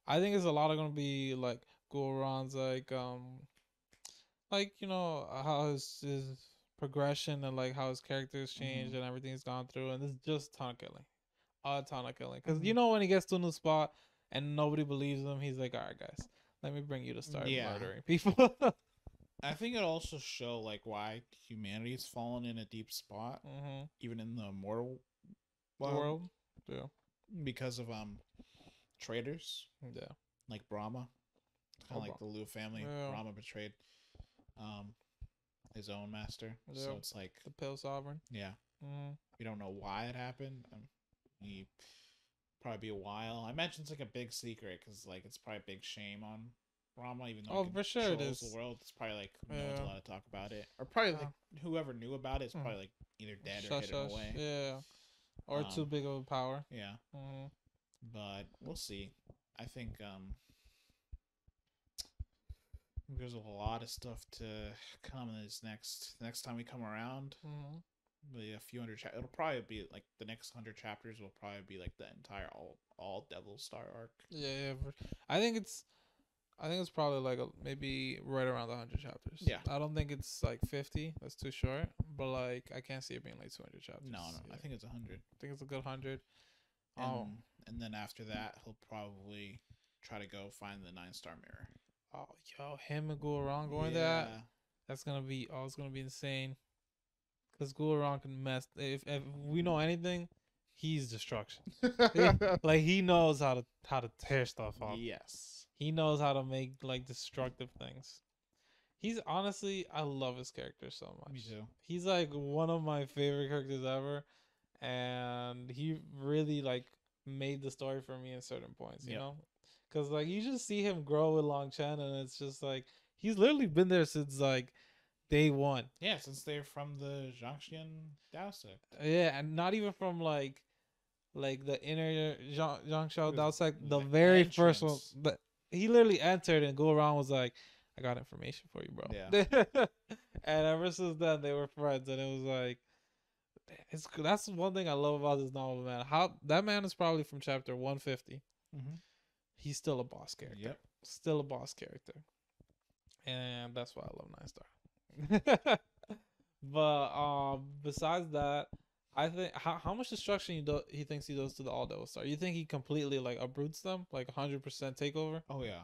S2: I think it's a lot of gonna be like Goron's like you know how his progression and like how his character's changed and everything's gone through, and it's just a ton of killing. Because you know when he gets to a new spot and nobody believes him, he's like, all right guys, let me bring you to start murdering people.
S1: I think it'll also show like why humanity's fallen in a deep spot, even in the mortal world.
S2: Yeah,
S1: because of traitors.
S2: Yeah,
S1: like Brahma, kind of like the Liu family. Yeah. Brahma betrayed his own master, so it's like
S2: the Pale Sovereign.
S1: Yeah, we don't know why it happened. He probably be a while. I mentioned it's like a big secret because like it's probably a big shame on Brahma, even though
S2: for sure it is
S1: the world. It's probably like no one's allowed to talk about it, or probably like whoever knew about it is probably like either dead or hidden away.
S2: Yeah, or too big of a power.
S1: Yeah. But we'll see. I think there's a lot of stuff to come in this next time we come around. Maybe a few hundred. It'll probably be like the next 100 chapters will probably be like the entire Alldevil Star arc.
S2: Yeah. I think it's probably like maybe right around the 100 chapters.
S1: Yeah.
S2: I don't think it's like 50. That's too short. But like I can't see it being like 200 chapters.
S1: No.
S2: Yeah.
S1: I think it's 100.
S2: I think it's a good 100.
S1: And then after that, he'll probably try to go find the 9-star mirror.
S2: Oh, yo, him and Gul'Ran going that. That's gonna be it's gonna be insane. Cause Gul'Ran can mess. If we know anything, he's destruction. Like he knows how to tear stuff up.
S1: Yes.
S2: He knows how to make like destructive things. He's honestly, I love his character so much.
S1: Me too.
S2: He's like one of my favorite characters ever, and he really like made the story for me in certain points. You know. Cause like you just see him grow with Long Chen, and it's just like he's literally been there since like day one.
S1: Yeah, since they're from the Zhangxian Dao sect.
S2: Yeah, and not even from like the inner Zhangxiao Dao sect, the
S1: like
S2: very
S1: entrance.
S2: first one. But he literally entered and Gul'Ran was like, "I got information for you, bro."
S1: Yeah.
S2: And ever since then, they were friends, and it was like, that's one thing I love about this novel, man. How that man is probably from chapter 150. He's still a boss character.
S1: Yep.
S2: Still a boss character. And that's why I love 9-star. But besides that, I think how much destruction he thinks he does to the Alldevil Star. You think he completely like uproots them, like 100% takeover?
S1: Oh yeah,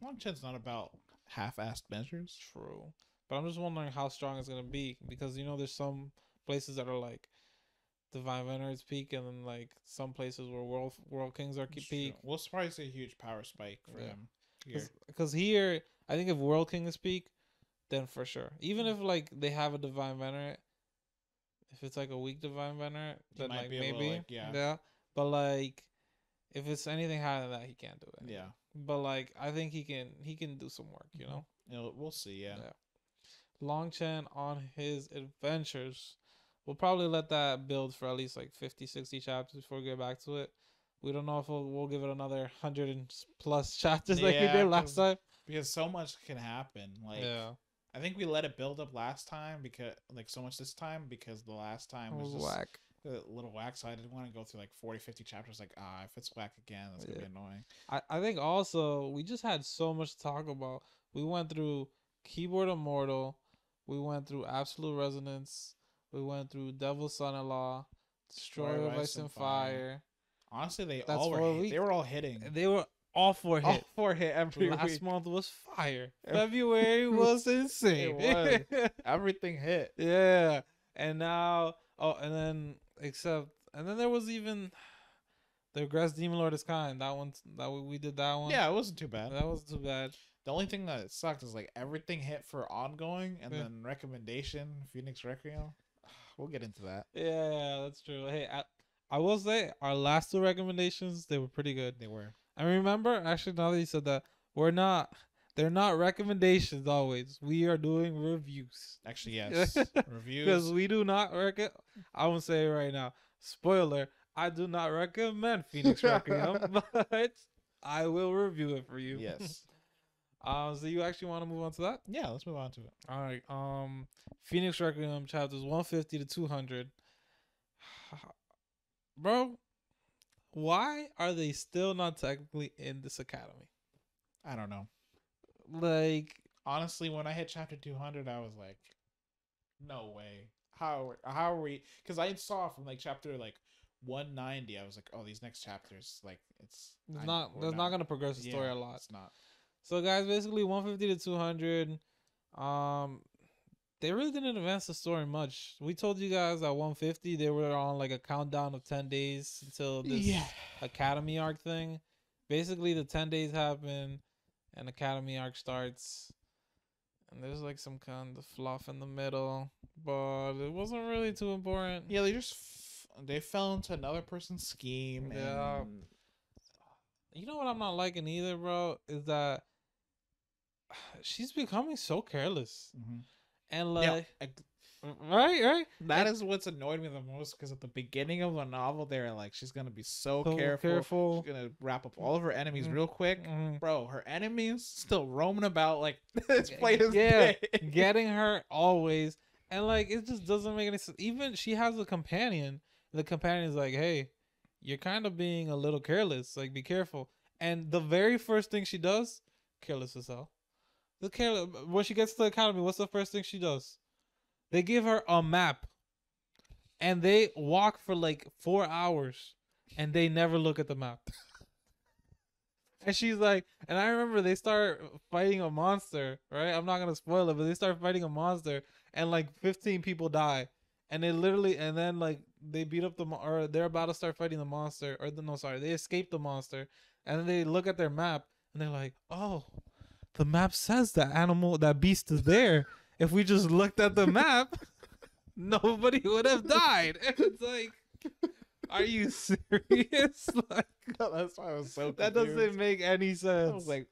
S1: Long Chen's not about half-assed measures.
S2: True, but I'm just wondering how strong it's gonna be because there's some places that are like Divine Venerate's peak, and then like some places where World Kings are peak.
S1: We'll probably see a huge power spike for them.
S2: Because here, I think if World King is peak, then for sure. Even if like they have a Divine Venerate, if it's like a weak Divine Venerate, then like maybe yeah. But like if it's anything higher than that, he can't do it.
S1: Yeah.
S2: But like I think he can do some work.
S1: We'll see. Yeah.
S2: Long Chen on his adventures. We'll probably let that build for at least like 50, 60 chapters before we get back to it. We don't know if we'll give it another 100 and plus chapters like we did last time.
S1: Because so much can happen. Like, I think we let it build up last time because like so much this time because the last time was just
S2: whack.
S1: A little whack. So I didn't want to go through like 40, 50 chapters. Like, if it's whack again, that's gonna be annoying.
S2: I think also we just had so much to talk about. We went through Keyboard Immortal. We went through Absolute Resonance. We went through Devil's Son-in-Law, Destroyer of Ice and Fire.
S1: Honestly, they were all hitting.
S2: They were all 4 hit.
S1: All 4 hit every
S2: Last
S1: week.
S2: month was fire. February was insane.
S1: It was. Everything hit.
S2: Yeah. And now, and then there was even the Regress Demon Lord is Kind. We did that one.
S1: Yeah, it wasn't too bad.
S2: That wasn't too bad.
S1: The only thing that sucked is like everything hit for ongoing and then recommendation Phoenix Requiem. We'll get into that.
S2: Yeah, that's true. Hey, I will say our last 2 recommendations, they were pretty good.
S1: They were.
S2: I remember, actually, now that you said that, they're not recommendations always. We are doing reviews.
S1: Actually, yes. Reviews.
S2: Because we do not I won't say it right now. Spoiler, I do not recommend Phoenix Requiem, but I will review it for you.
S1: Yes.
S2: So you actually want to move on to that?
S1: Yeah, let's move on to it.
S2: All right. Phoenix Requiem chapters 150 to 200. Bro, why are they still not technically in this academy?
S1: I don't know.
S2: Like,
S1: honestly, when I hit chapter 200, I was like, no way. How are we? Because I saw from like chapter like 190, I was like, oh, these next chapters, like they're not
S2: going to progress the story a lot.
S1: It's not.
S2: So guys, basically 150 to 200, they really didn't advance the story much. We told you guys at 150 they were on like a countdown of 10 days until this academy arc thing. Basically, the 10 days happen, and academy arc starts, and there's like some kind of fluff in the middle, but it wasn't really too important.
S1: Yeah, they fell into another person's scheme.
S2: Yeah. And you know what I'm not liking either, bro, is that she's becoming so careless.
S1: Mm-hmm.
S2: And like, Right.
S1: That is what's annoyed me the most, because at the beginning of the novel, they're like, she's gonna be so
S2: So
S1: careful. She's gonna wrap up all of her enemies real quick. Bro, her enemies still roaming about like this place.
S2: Yeah, getting her always, and like it just doesn't make any sense. Even she has a companion. The companion is like, "Hey, you're kind of being a little careless. Like, be careful." And the very first thing she does, careless as hell. The careless when she gets to the academy, what's the first thing she does? They give her a map, and they walk for like 4 hours, and they never look at the map. And she's like, and I remember they start fighting a monster, right? I'm not gonna spoil it, but they start fighting a monster, and like 15 people die, and they literally, and then like they beat up or they're about to start fighting the monster, or no, sorry, they escape the monster, and then they look at their map, and they're like, oh, the map says that beast is there. If we just looked at the map, nobody would have died. And it's like, are you serious? Like,
S1: That's why I was so confused.
S2: that doesn't make any sense.
S1: I was like,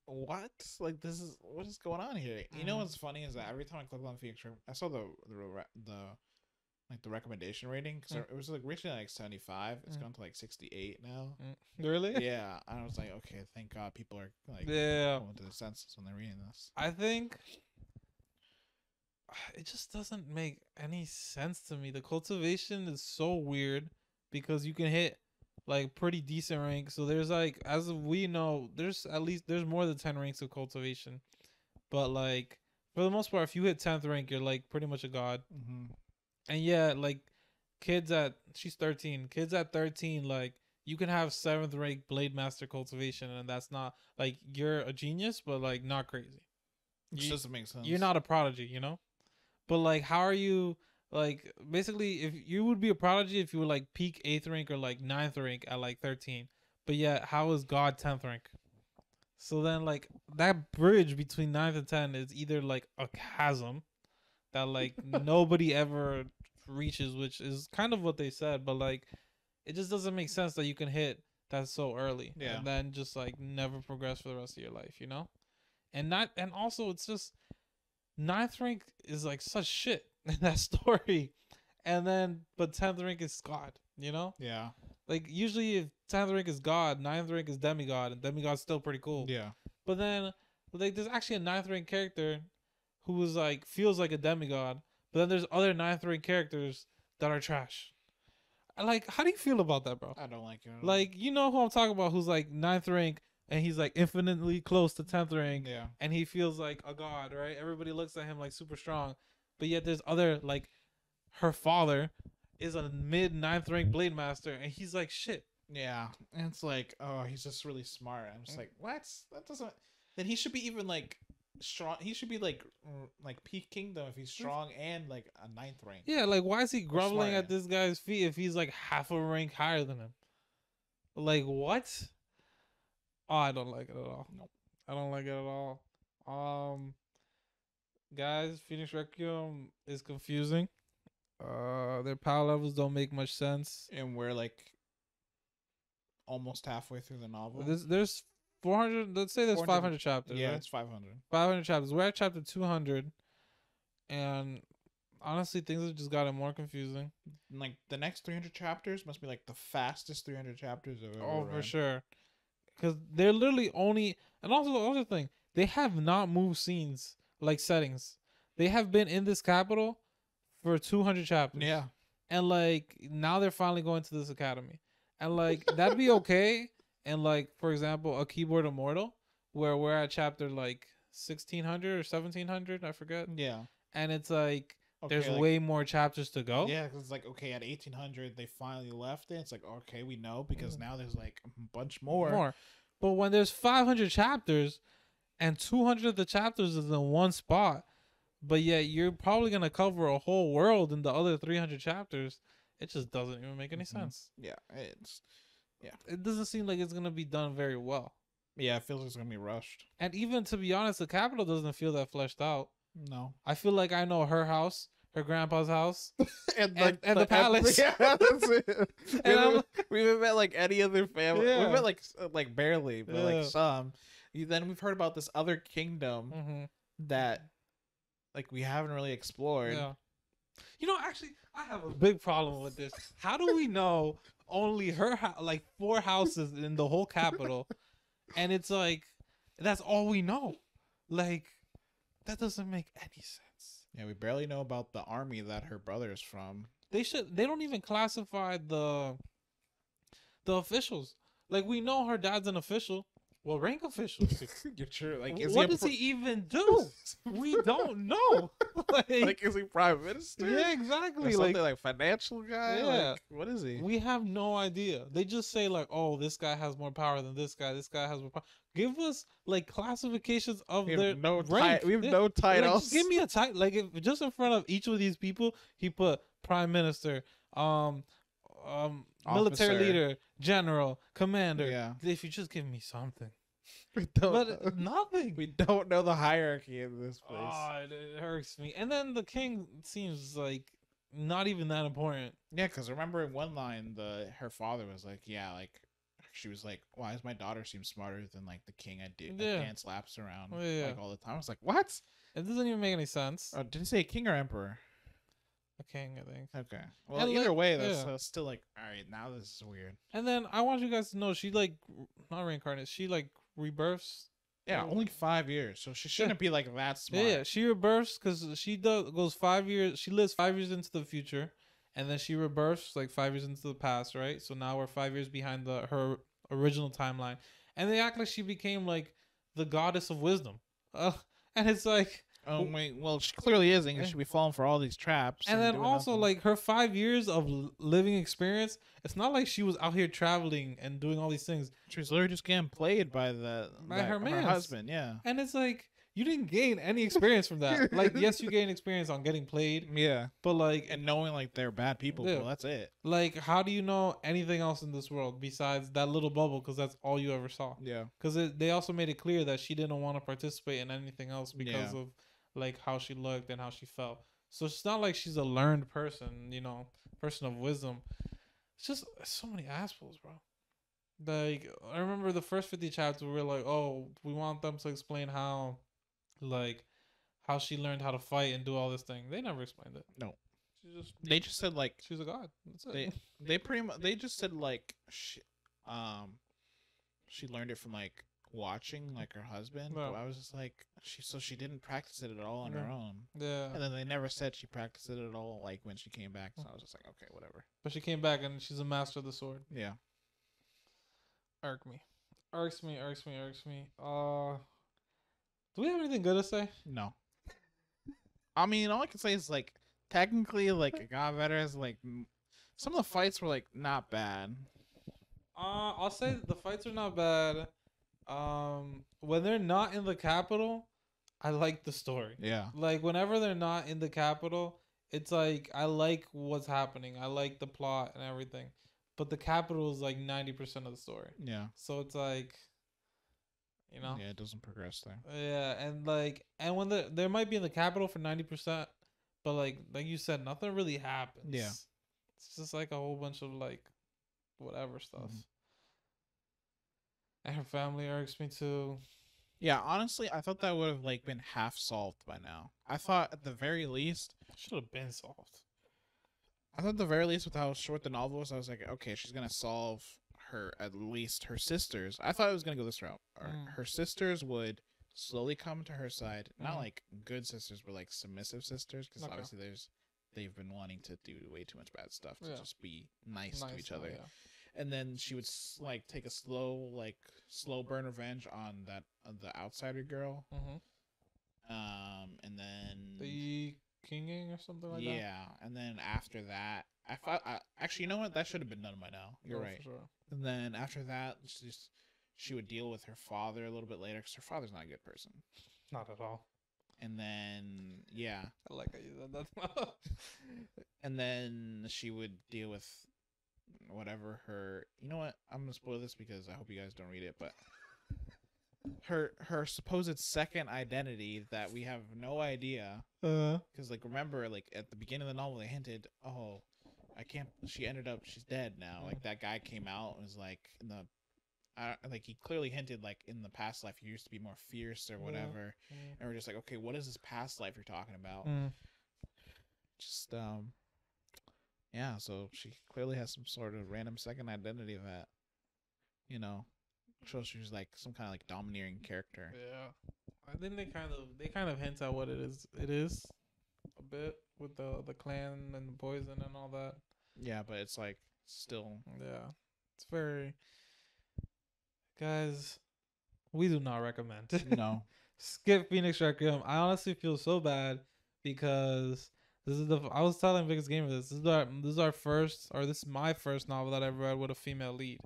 S1: what? Like, what is going on here? You know what's funny is that every time I click on Phoenix Requiem, I saw the recommendation rating, because it was like originally like 75. It's gone to like 68 now.
S2: Really?
S1: Yeah. I was like, okay, thank God people are like going to the senses when they're reading this.
S2: I think it just doesn't make any sense to me. The cultivation is so weird because you can hit like pretty decent ranks. So there's like, as we know, there's more than 10 ranks of cultivation. But like for the most part, if you hit 10th rank, you're like pretty much a god. And yeah, like she's 13. Kids at 13, like you can have 7th rank Blade Master cultivation, and that's not like you're a genius, but like not crazy.
S1: Which doesn't make sense.
S2: You're not a prodigy, you know? But like, how are you like? Basically, if you would be a prodigy if you were like peak 8th rank or like 9th rank at like 13, but yeah, how is God 10th rank? So then like that bridge between 9th and 10 is either like a chasm that like nobody ever reaches, which is kind of what they said, but like it just doesn't make sense that you can hit that so early, and then just like never progress for the rest of your life, you know? And also it's just 9th rank is like such shit in that story, and then but 10th rank is God, you know?
S1: Yeah.
S2: Like usually if 10th rank is God, 9th rank is demigod, and demigod's still pretty cool.
S1: Yeah.
S2: But then like there's actually a 9th rank character who was like feels like a demigod, but then there's other 9th rank characters that are trash. Like, how do you feel about that, bro?
S1: I don't like it.
S2: Like, you know who I'm talking about, who's like 9th rank and he's like infinitely close to 10th rank.
S1: Yeah.
S2: And he feels like a god, right? Everybody looks at him like super strong. But yet there's other, like, her father is a mid 9th rank Blade Master and he's like shit.
S1: Yeah. And it's like, oh, he's just really smart. I'm just like, what? That doesn't. Then he should be even like strong. He should be like peak kingdom if he's strong and like a 9th rank.
S2: Yeah, like why is he groveling at this guy's feet if he's like half a rank higher than him? Like what? Oh, I don't like it at all.
S1: Nope.
S2: I don't like it at all. Guys, Phoenix Requiem is confusing. Their power levels don't make much sense.
S1: And we're like almost halfway through the novel.
S2: There's 400. Let's say there's 500 chapters.
S1: Yeah,
S2: right?
S1: it's 500.
S2: 500 chapters. We're at chapter 200, and honestly, things have just gotten more confusing.
S1: Like the next 300 chapters must be like the fastest 300 chapters I've ever read.
S2: For sure. Because they're literally only, and also the other thing, they have not moved scenes like settings. They have been in this capital for 200 chapters.
S1: Yeah.
S2: And like now they're finally going to this academy, and like that'd be okay. And like for example, a Keyboard Immortal, where we're at chapter like 1600 or 1700, I forget.
S1: Yeah.
S2: And it's like
S1: okay,
S2: there's
S1: like,
S2: way more chapters to go.
S1: Yeah, because it's like okay, at 1800 they finally left it. It's like okay, we know because now there's like a bunch more.
S2: But when there's 500 chapters, and 200 of the chapters is in one spot, but yet you're probably gonna cover a whole world in the other 300 chapters. It just doesn't even make any sense.
S1: Yeah,
S2: It doesn't seem like it's gonna be done very well.
S1: Yeah, it feels like it's gonna be rushed.
S2: And even to be honest, the capital doesn't feel that fleshed out.
S1: No,
S2: I feel like I know her house, her grandpa's house,
S1: and
S2: the palace.
S1: Yeah, that's it.
S2: And
S1: we haven't met like any other family.
S2: Yeah.
S1: We met like barely, but like some. Then we've heard about this other kingdom that like we haven't really explored.
S2: Yeah. You know, actually, I have a big problem with this. How do we know only her like 4 houses in the whole capital, and it's like that's all we know? Like that doesn't make any sense.
S1: Yeah, we barely know about the army that her brother is from.
S2: They should. They don't even classify the officials. Like we know her dad's an official. Well, rank official.
S1: You're true. Like,
S2: What does he even do? We don't know.
S1: Like, is he prime minister?
S2: Yeah, exactly.
S1: Or something like financial guy.
S2: Yeah.
S1: Like, what is he?
S2: We have no idea. They just say like, "Oh, this guy has more power than this guy. This guy has more power." Give us like classifications of
S1: We
S2: their
S1: have no
S2: rank.
S1: we have
S2: Yeah.
S1: no
S2: Like,
S1: titles.
S2: just give me a title. Like, if just in front of each of these people, he put prime minister, military
S1: Officer.
S2: leader, general, commander.
S1: Yeah.
S2: If you just give me something,
S1: We don't
S2: but
S1: know.
S2: nothing.
S1: We don't know the hierarchy in this place.
S2: Oh, it hurts me. And then the king seems like not even that important.
S1: Yeah, because remember in one line, her father was like, "Yeah, like." She was like, "Why does my daughter seem smarter than like the king I
S2: Yeah.
S1: dance laps around
S2: Yeah.
S1: like all the time?" I was like, "What?"
S2: It doesn't even make any sense.
S1: Oh, did it say king or emperor?
S2: A king, I think.
S1: Okay. Well,
S2: And,
S1: either
S2: like,
S1: way, that's
S2: yeah.
S1: still like, all right, now this is weird.
S2: And then I want you guys to know she like not reincarnates. She like rebirths.
S1: Yeah, only 5 years, so she shouldn't be like that smart.
S2: Yeah, she rebirths because she goes 5 years. She lives 5 years into the future, and then she rebirths like 5 years into the past, right? So now we're 5 years behind her original timeline, and they act like she became like the goddess of wisdom. And it's like,
S1: Oh wait, well, she clearly isn't. She should be falling for all these traps.
S2: and then
S1: doing
S2: also
S1: nothing.
S2: like her 5 years of living experience. It's not like she was out here traveling and doing all these things.
S1: she was literally just getting played by
S2: Her mans.
S1: husband. Yeah,
S2: And it's like you didn't gain any experience from that. Like, yes, you gain experience on getting played,
S1: yeah,
S2: but like,
S1: and knowing like they're bad people.
S2: Yeah.
S1: Well, that's it.
S2: like, how do you know anything else in this world besides that little bubble? Because that's all you ever saw.
S1: Yeah,
S2: Because they also made it clear that she didn't want to participate in anything else because
S1: Yeah.
S2: of like how she looked and how she felt. So it's not like she's a learned person, you know, person of wisdom. It's just so many assholes, bro. Like, I remember the first 50 chapters, we were like, oh, we want them to explain how, like, how she learned how to fight and do all this thing. They never explained it.
S1: No.
S2: She
S1: they just said like
S2: she's a god. That's it.
S1: they pretty much they just said like she learned it from like watching like her husband.
S2: No.
S1: But I was just like she didn't practice it at all on her
S2: Yeah.
S1: own.
S2: Yeah.
S1: And then they never said she practiced it at all like when she came back. So I was just like, okay, whatever.
S2: But she came back and she's a master of the sword.
S1: Yeah.
S2: Irks me. Irks me. Do we have anything good to say?
S1: No. I mean, all I can say is like technically like it got better as like some of the fights were like not bad.
S2: I'll say the fights are not bad. When they're not in the capital, I like the story.
S1: Yeah.
S2: Like whenever they're not in the capital, it's like I like what's happening. I like the plot and everything. But the capital is like 90% of the story.
S1: Yeah.
S2: So it's like, you know.
S1: Yeah, it doesn't progress there.
S2: Yeah, and like, and when there might be in the capital for 90%, but like you said, nothing really happens.
S1: Yeah.
S2: It's just like a whole bunch of like, whatever stuff.
S1: Mhm.
S2: And her family irks me too.
S1: Yeah, honestly, I thought that would have like been half solved by now. I thought at the very least,
S2: Should have been solved.
S1: I thought at the very least with how short the novel was, I was like, okay, she's gonna solve her at least her sisters. I thought it was gonna go this route. Her sisters would slowly come to her side, not like good sisters, but like submissive sisters, because
S2: Okay.
S1: obviously they've been wanting to do way too much bad stuff to
S2: Yeah.
S1: just be nice to each
S2: now,
S1: other.
S2: yeah.
S1: And then she would like take a slow burn revenge on the outsider girl. And then
S2: The kinging or something like that.
S1: yeah, and then after that, actually, you know what? That should have been done by now. You're
S2: Oh,
S1: right.
S2: for sure.
S1: And then after that, she would deal with her father a little bit later because her father's not a good person.
S2: Not at all.
S1: And then yeah,
S2: I like how you said that.
S1: and then she would deal with whatever her. You know what? I'm gonna spoil this because I hope you guys don't read it, but. Her supposed second identity that we have no idea because like remember like at the beginning of the novel they hinted she's dead now, like that guy came out and was like in the like he clearly hinted like in the past life he used to be more fierce or whatever, and we're just like, okay, what is this past life you're talking about? Just yeah, so she clearly has some sort of random second identity that, you know, shows she's like some kind of like domineering character.
S2: Yeah, I think they kind of hint at what it is. It is a bit with the clan and the poison and all that.
S1: Yeah, but it's like still.
S2: Yeah, it's very. Guys, we do not recommend.
S1: No.
S2: Skip Phoenix Requiem. I honestly feel so bad because this is the. I was telling Biggest Gamer this. This is my first novel that I read with a female lead,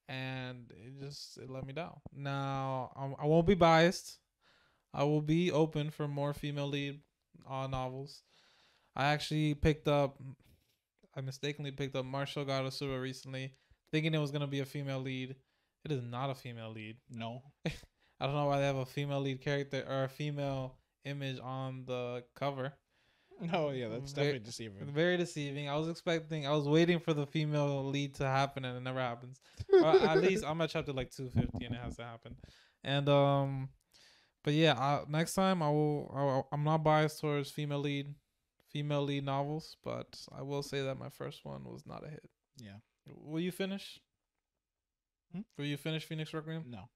S2: and it let me down. Now I won't be biased. I will be open for more female lead novels. I mistakenly picked up Marshall Garosura recently, thinking it was gonna be a female lead. It is not a female lead.
S1: No.
S2: I don't know why they have a female lead character or a female image on the cover.
S1: No, yeah, that's definitely deceiving.
S2: Very deceiving. I was waiting for the female lead to happen, and it never happens. Or at least I'm at chapter like 250, and it has to happen. And but yeah, next time I'm not biased towards female lead novels, but I will say that my first one was not a hit.
S1: Yeah.
S2: Will you finish? Will you finish Phoenix Requiem?
S1: No.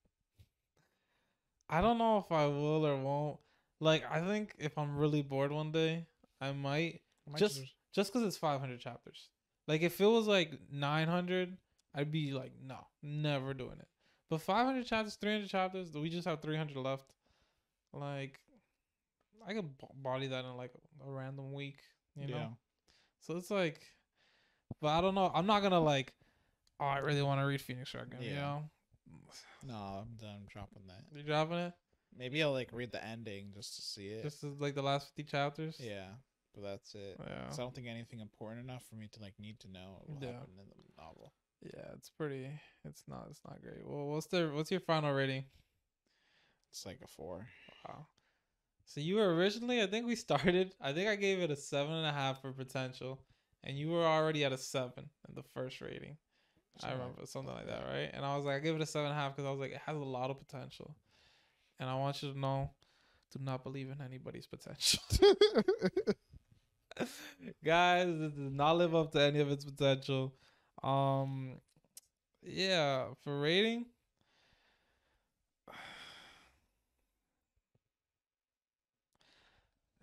S2: I don't know if I will or won't. Like, I think if I'm really bored one day, I might just because it's 500 chapters. Like, if it was like 900, I'd be like, no, never doing it. But 500 chapters, 300 chapters, we just have 300 left. Like, I could body that in like a random week, you know?
S1: Yeah.
S2: So it's like, but I don't know. I'm not gonna like, oh, I really want to read Phoenix Requiem, you know?
S1: No, I'm done dropping that.
S2: You're dropping it?
S1: Maybe I'll like read the ending just to see it.
S2: Just like the last 50 chapters?
S1: Yeah, but that's it.
S2: Yeah.
S1: So I don't think anything important enough for me to like need to know what will happen in the novel.
S2: Yeah, it's not great. Well, what's your final rating?
S1: It's like a 4.
S2: Wow. So you were originally, I think I gave it a 7.5 for potential, and you were already at a 7 in the first rating. I remember something like that, right? And I was like, I gave it a 7.5 because I was like, it has a lot of potential, and I want you to know, do not believe in anybody's potential. Guys, it does not live up to any of its potential. Yeah, for rating,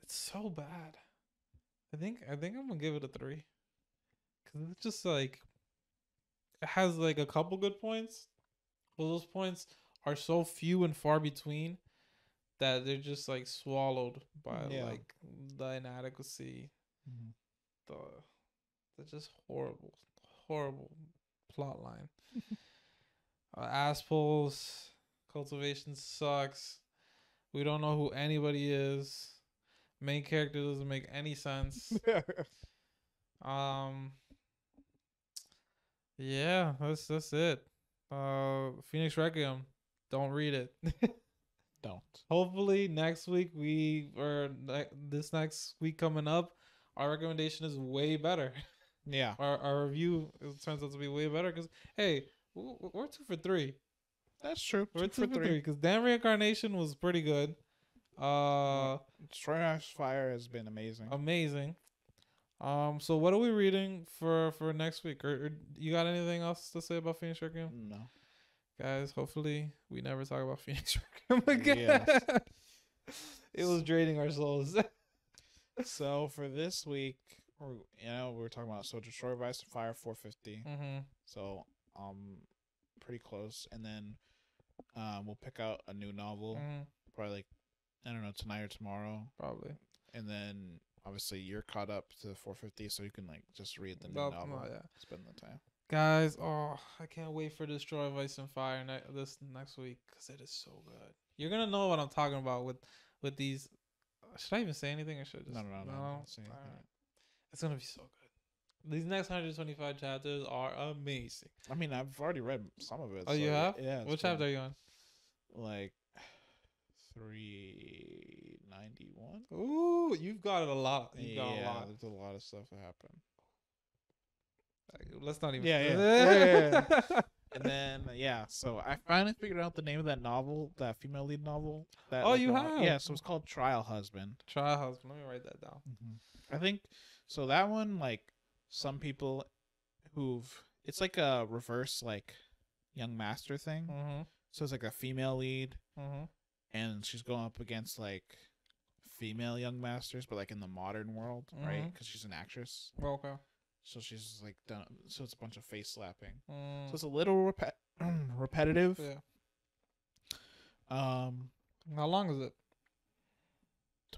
S2: it's so bad. I think I'm gonna give it a 3 because it's just like it has like a couple good points, but those points are so few and far between that they're just like swallowed by like the inadequacy, the just horrible plot line. Ass pulls, cultivation sucks. We don't know who anybody is. Main character doesn't make any sense. Yeah, that's it. Phoenix Requiem, don't read it.
S1: Don't.
S2: Hopefully next week this next week coming up, our recommendation is way better.
S1: Yeah.
S2: Our review turns out to be way better because hey, we're 2 for 3.
S1: That's true.
S2: We're 2 for 3 because Damn Reincarnation was pretty good.
S1: Destroy Ice Fire has been amazing.
S2: So what are we reading for next week? Or you got anything else to say about Phoenix Requiem?
S1: No.
S2: Guys, hopefully we never talk about Phoenix Requiem again. Yes. It was draining our souls.
S1: So for this week, we're talking about Destroy Ice and Fire 450. So pretty close, and then we'll pick out a new novel, probably like I don't know, tonight or tomorrow,
S2: probably. And
S1: then obviously you're caught up to 450, so you can like just read the new novel. Spend the time.
S2: Guys, I can't wait for Destroy Ice and Fire this next week because it is so good. You're gonna know what I'm talking about with these. Should I even say anything or should I just
S1: no?
S2: Right. It's gonna be so good. These next 125 chapters are amazing.
S1: I mean, I've already read some of it.
S2: Oh, so you have?
S1: Yeah.
S2: What chapter are you on?
S1: Like 391.
S2: Ooh, you've got a lot.
S1: There's a lot of stuff that happened.
S2: Let's not even.
S1: Yeah. And then so I finally figured out the name of that novel, that female lead novel. That
S2: Oh, you have?
S1: Yeah, so it's called Trial Husband.
S2: Trial Husband. Let me write that down.
S1: I think so. That one, like some people it's like a reverse like young master thing. So it's like a female lead, and she's going up against like female young masters, but like in the modern world, right? Because she's an actress.
S2: Okay.
S1: So she's like done. So it's a bunch of face slapping. So it's a little repetitive.
S2: Yeah.
S1: How
S2: long is it?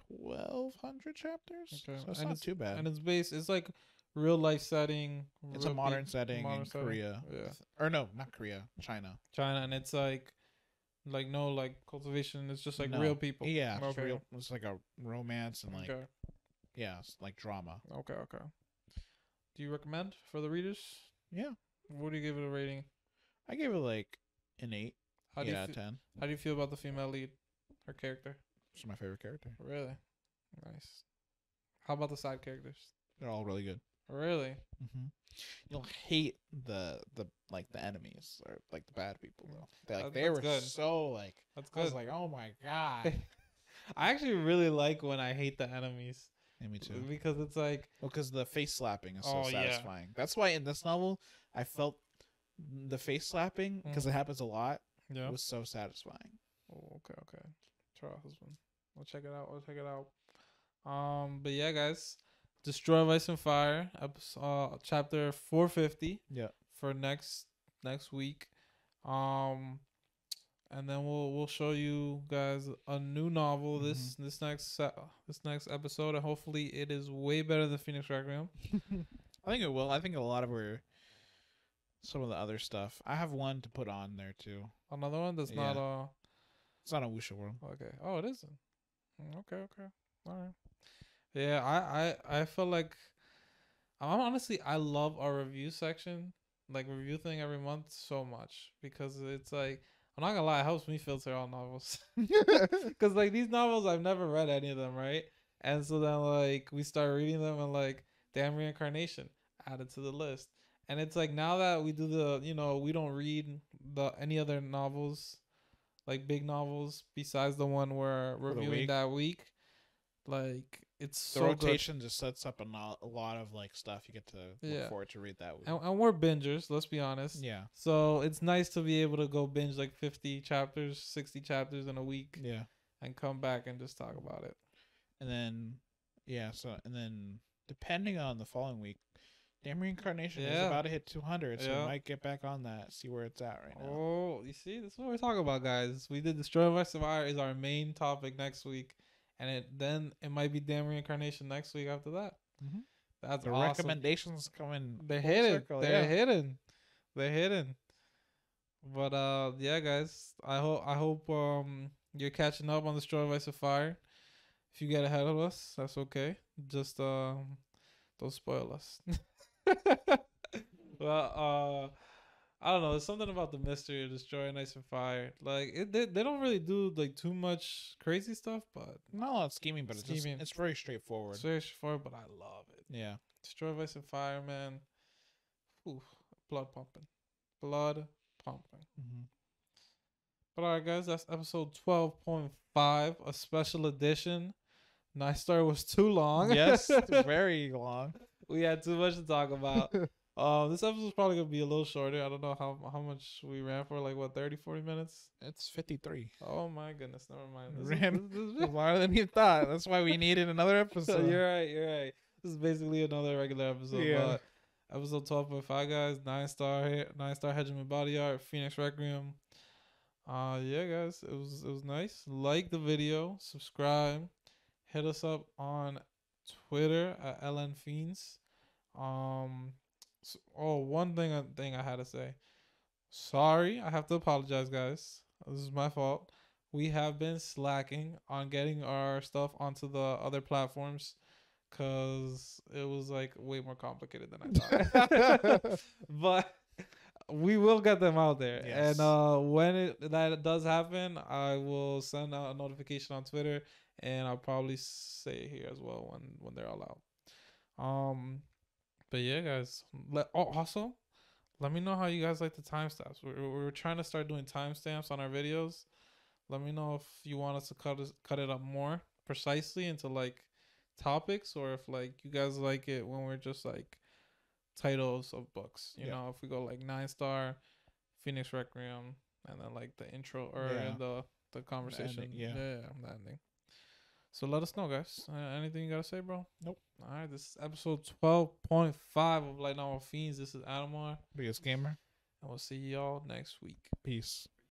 S1: 1,200 chapters.
S2: Okay.
S1: So it's not too bad.
S2: And it's like real life setting.
S1: It's a modern setting in Korea.
S2: Yeah.
S1: Or no, not Korea. China.
S2: And it's like no like cultivation. It's just like real people.
S1: Yeah. Okay. Real. It's like a romance and like it's like drama.
S2: Okay. Do you recommend for the readers?
S1: Yeah.
S2: What do you give it a rating?
S1: I gave it like an 8. 8 out of 10.
S2: How do you feel about the female lead? Her character?
S1: She's my favorite character.
S2: Really? Nice. How about the side characters?
S1: They're all really good.
S2: Really?
S1: You'll hate the like the enemies or like the bad people though. They were good. So like
S2: that's good.
S1: I was like, oh my god.
S2: I actually really like when I hate the enemies.
S1: Yeah, me too.
S2: Because it's like
S1: because the face slapping is so satisfying. That's why in this novel I felt the face slapping because it happens a lot. Yeah, it was so satisfying.
S2: Oh, okay. Trial Husband. I'll check it out. But yeah, guys, Destroy Vice and Fire, episode chapter 450.
S1: Yeah.
S2: For next week, and then we'll show you guys a new novel this next episode, and hopefully it is way better than Phoenix Requiem.
S1: I think it will. I think a lot of some of the other stuff. I have one to put on there too.
S2: Another one that's not
S1: it's not a Wuxia World.
S2: Okay. Oh, it isn't. Okay. All right. Yeah, I feel like I love our review section, like review thing every month so much because it's like I'm not gonna lie, it helps me filter all novels because like these novels I've never read any of them, right? And so then like we start reading them and like Damn Reincarnation added to the list, and it's like now that we do we don't read any other novels, like big novels besides the one we're reviewing that week. Like it's
S1: the rotation just sets up a lot of like stuff you get to look forward to read that week.
S2: And we're bingers, let's be honest.
S1: Yeah.
S2: So it's nice to be able to go binge like 50 chapters, 60 chapters in a week.
S1: Yeah.
S2: And come back and just talk about it.
S1: And then and then depending on the following week, Damn Reincarnation is about to hit 200, so we might get back on that, see where it's at right now.
S2: Oh, you see, that's what we're talking about, guys. We did Destroy Vice and Fire is our main topic next week. And then it might be Damn Reincarnation next week after that. That's
S1: the
S2: awesome.
S1: Recommendations coming.
S2: They're hidden. They're hidden. But yeah, guys. I hope you're catching up on Destroy Vice and Fire. If you get ahead of us, that's okay. Just don't spoil us. Well, I don't know. There's something about the mystery of Destroying Ice and Fire. Like they don't really do like too much crazy stuff, but
S1: not a lot of scheming. But it's very straightforward.
S2: It's very straightforward, but I love it.
S1: Yeah,
S2: Destroy Ice and Fire, man. Ooh, blood pumping. But all right, guys, that's episode 12.5, a special edition. Nice Star was too long.
S1: Yes, very long.
S2: We had too much to talk about. This episode's probably gonna be a little shorter. I don't know how much we ran for. Like what, 30-40 minutes?
S1: It's 53.
S2: Oh my goodness, never mind.
S1: This is longer than you thought. That's why we needed another episode.
S2: You're right. This is basically another regular episode. Yeah. Episode 12.5, guys. 9-star Hegemon Body Art, Phoenix Requiem. Yeah, guys, it was nice. Like the video, subscribe, hit us up on Twitter at LNFiends. One thing I had to say. Sorry, I have to apologize, guys. This is my fault. We have been slacking on getting our stuff onto the other platforms because it was like way more complicated than I thought. But we will get them out there. Yes. And when that does happen, I will send out a notification on Twitter, and I'll probably say it here as well when they're all out. But yeah, guys. Also, Let me know how you guys like the timestamps. We're trying to start doing timestamps on our videos. Let me know if you want us to cut it up more precisely into like topics, or if like you guys like it when we're just like titles of books. You know, if we go like 9-star, Phoenix Requiem, and then like the intro or the conversation.
S1: The ending,
S2: The ending. So let us know, guys. Anything you gotta say, bro?
S1: Nope.
S2: All right, this is episode 12.5 of Light Novel Fiends. This is Adamar.
S1: Biggest gamer.
S2: And we'll see y'all next week.
S1: Peace.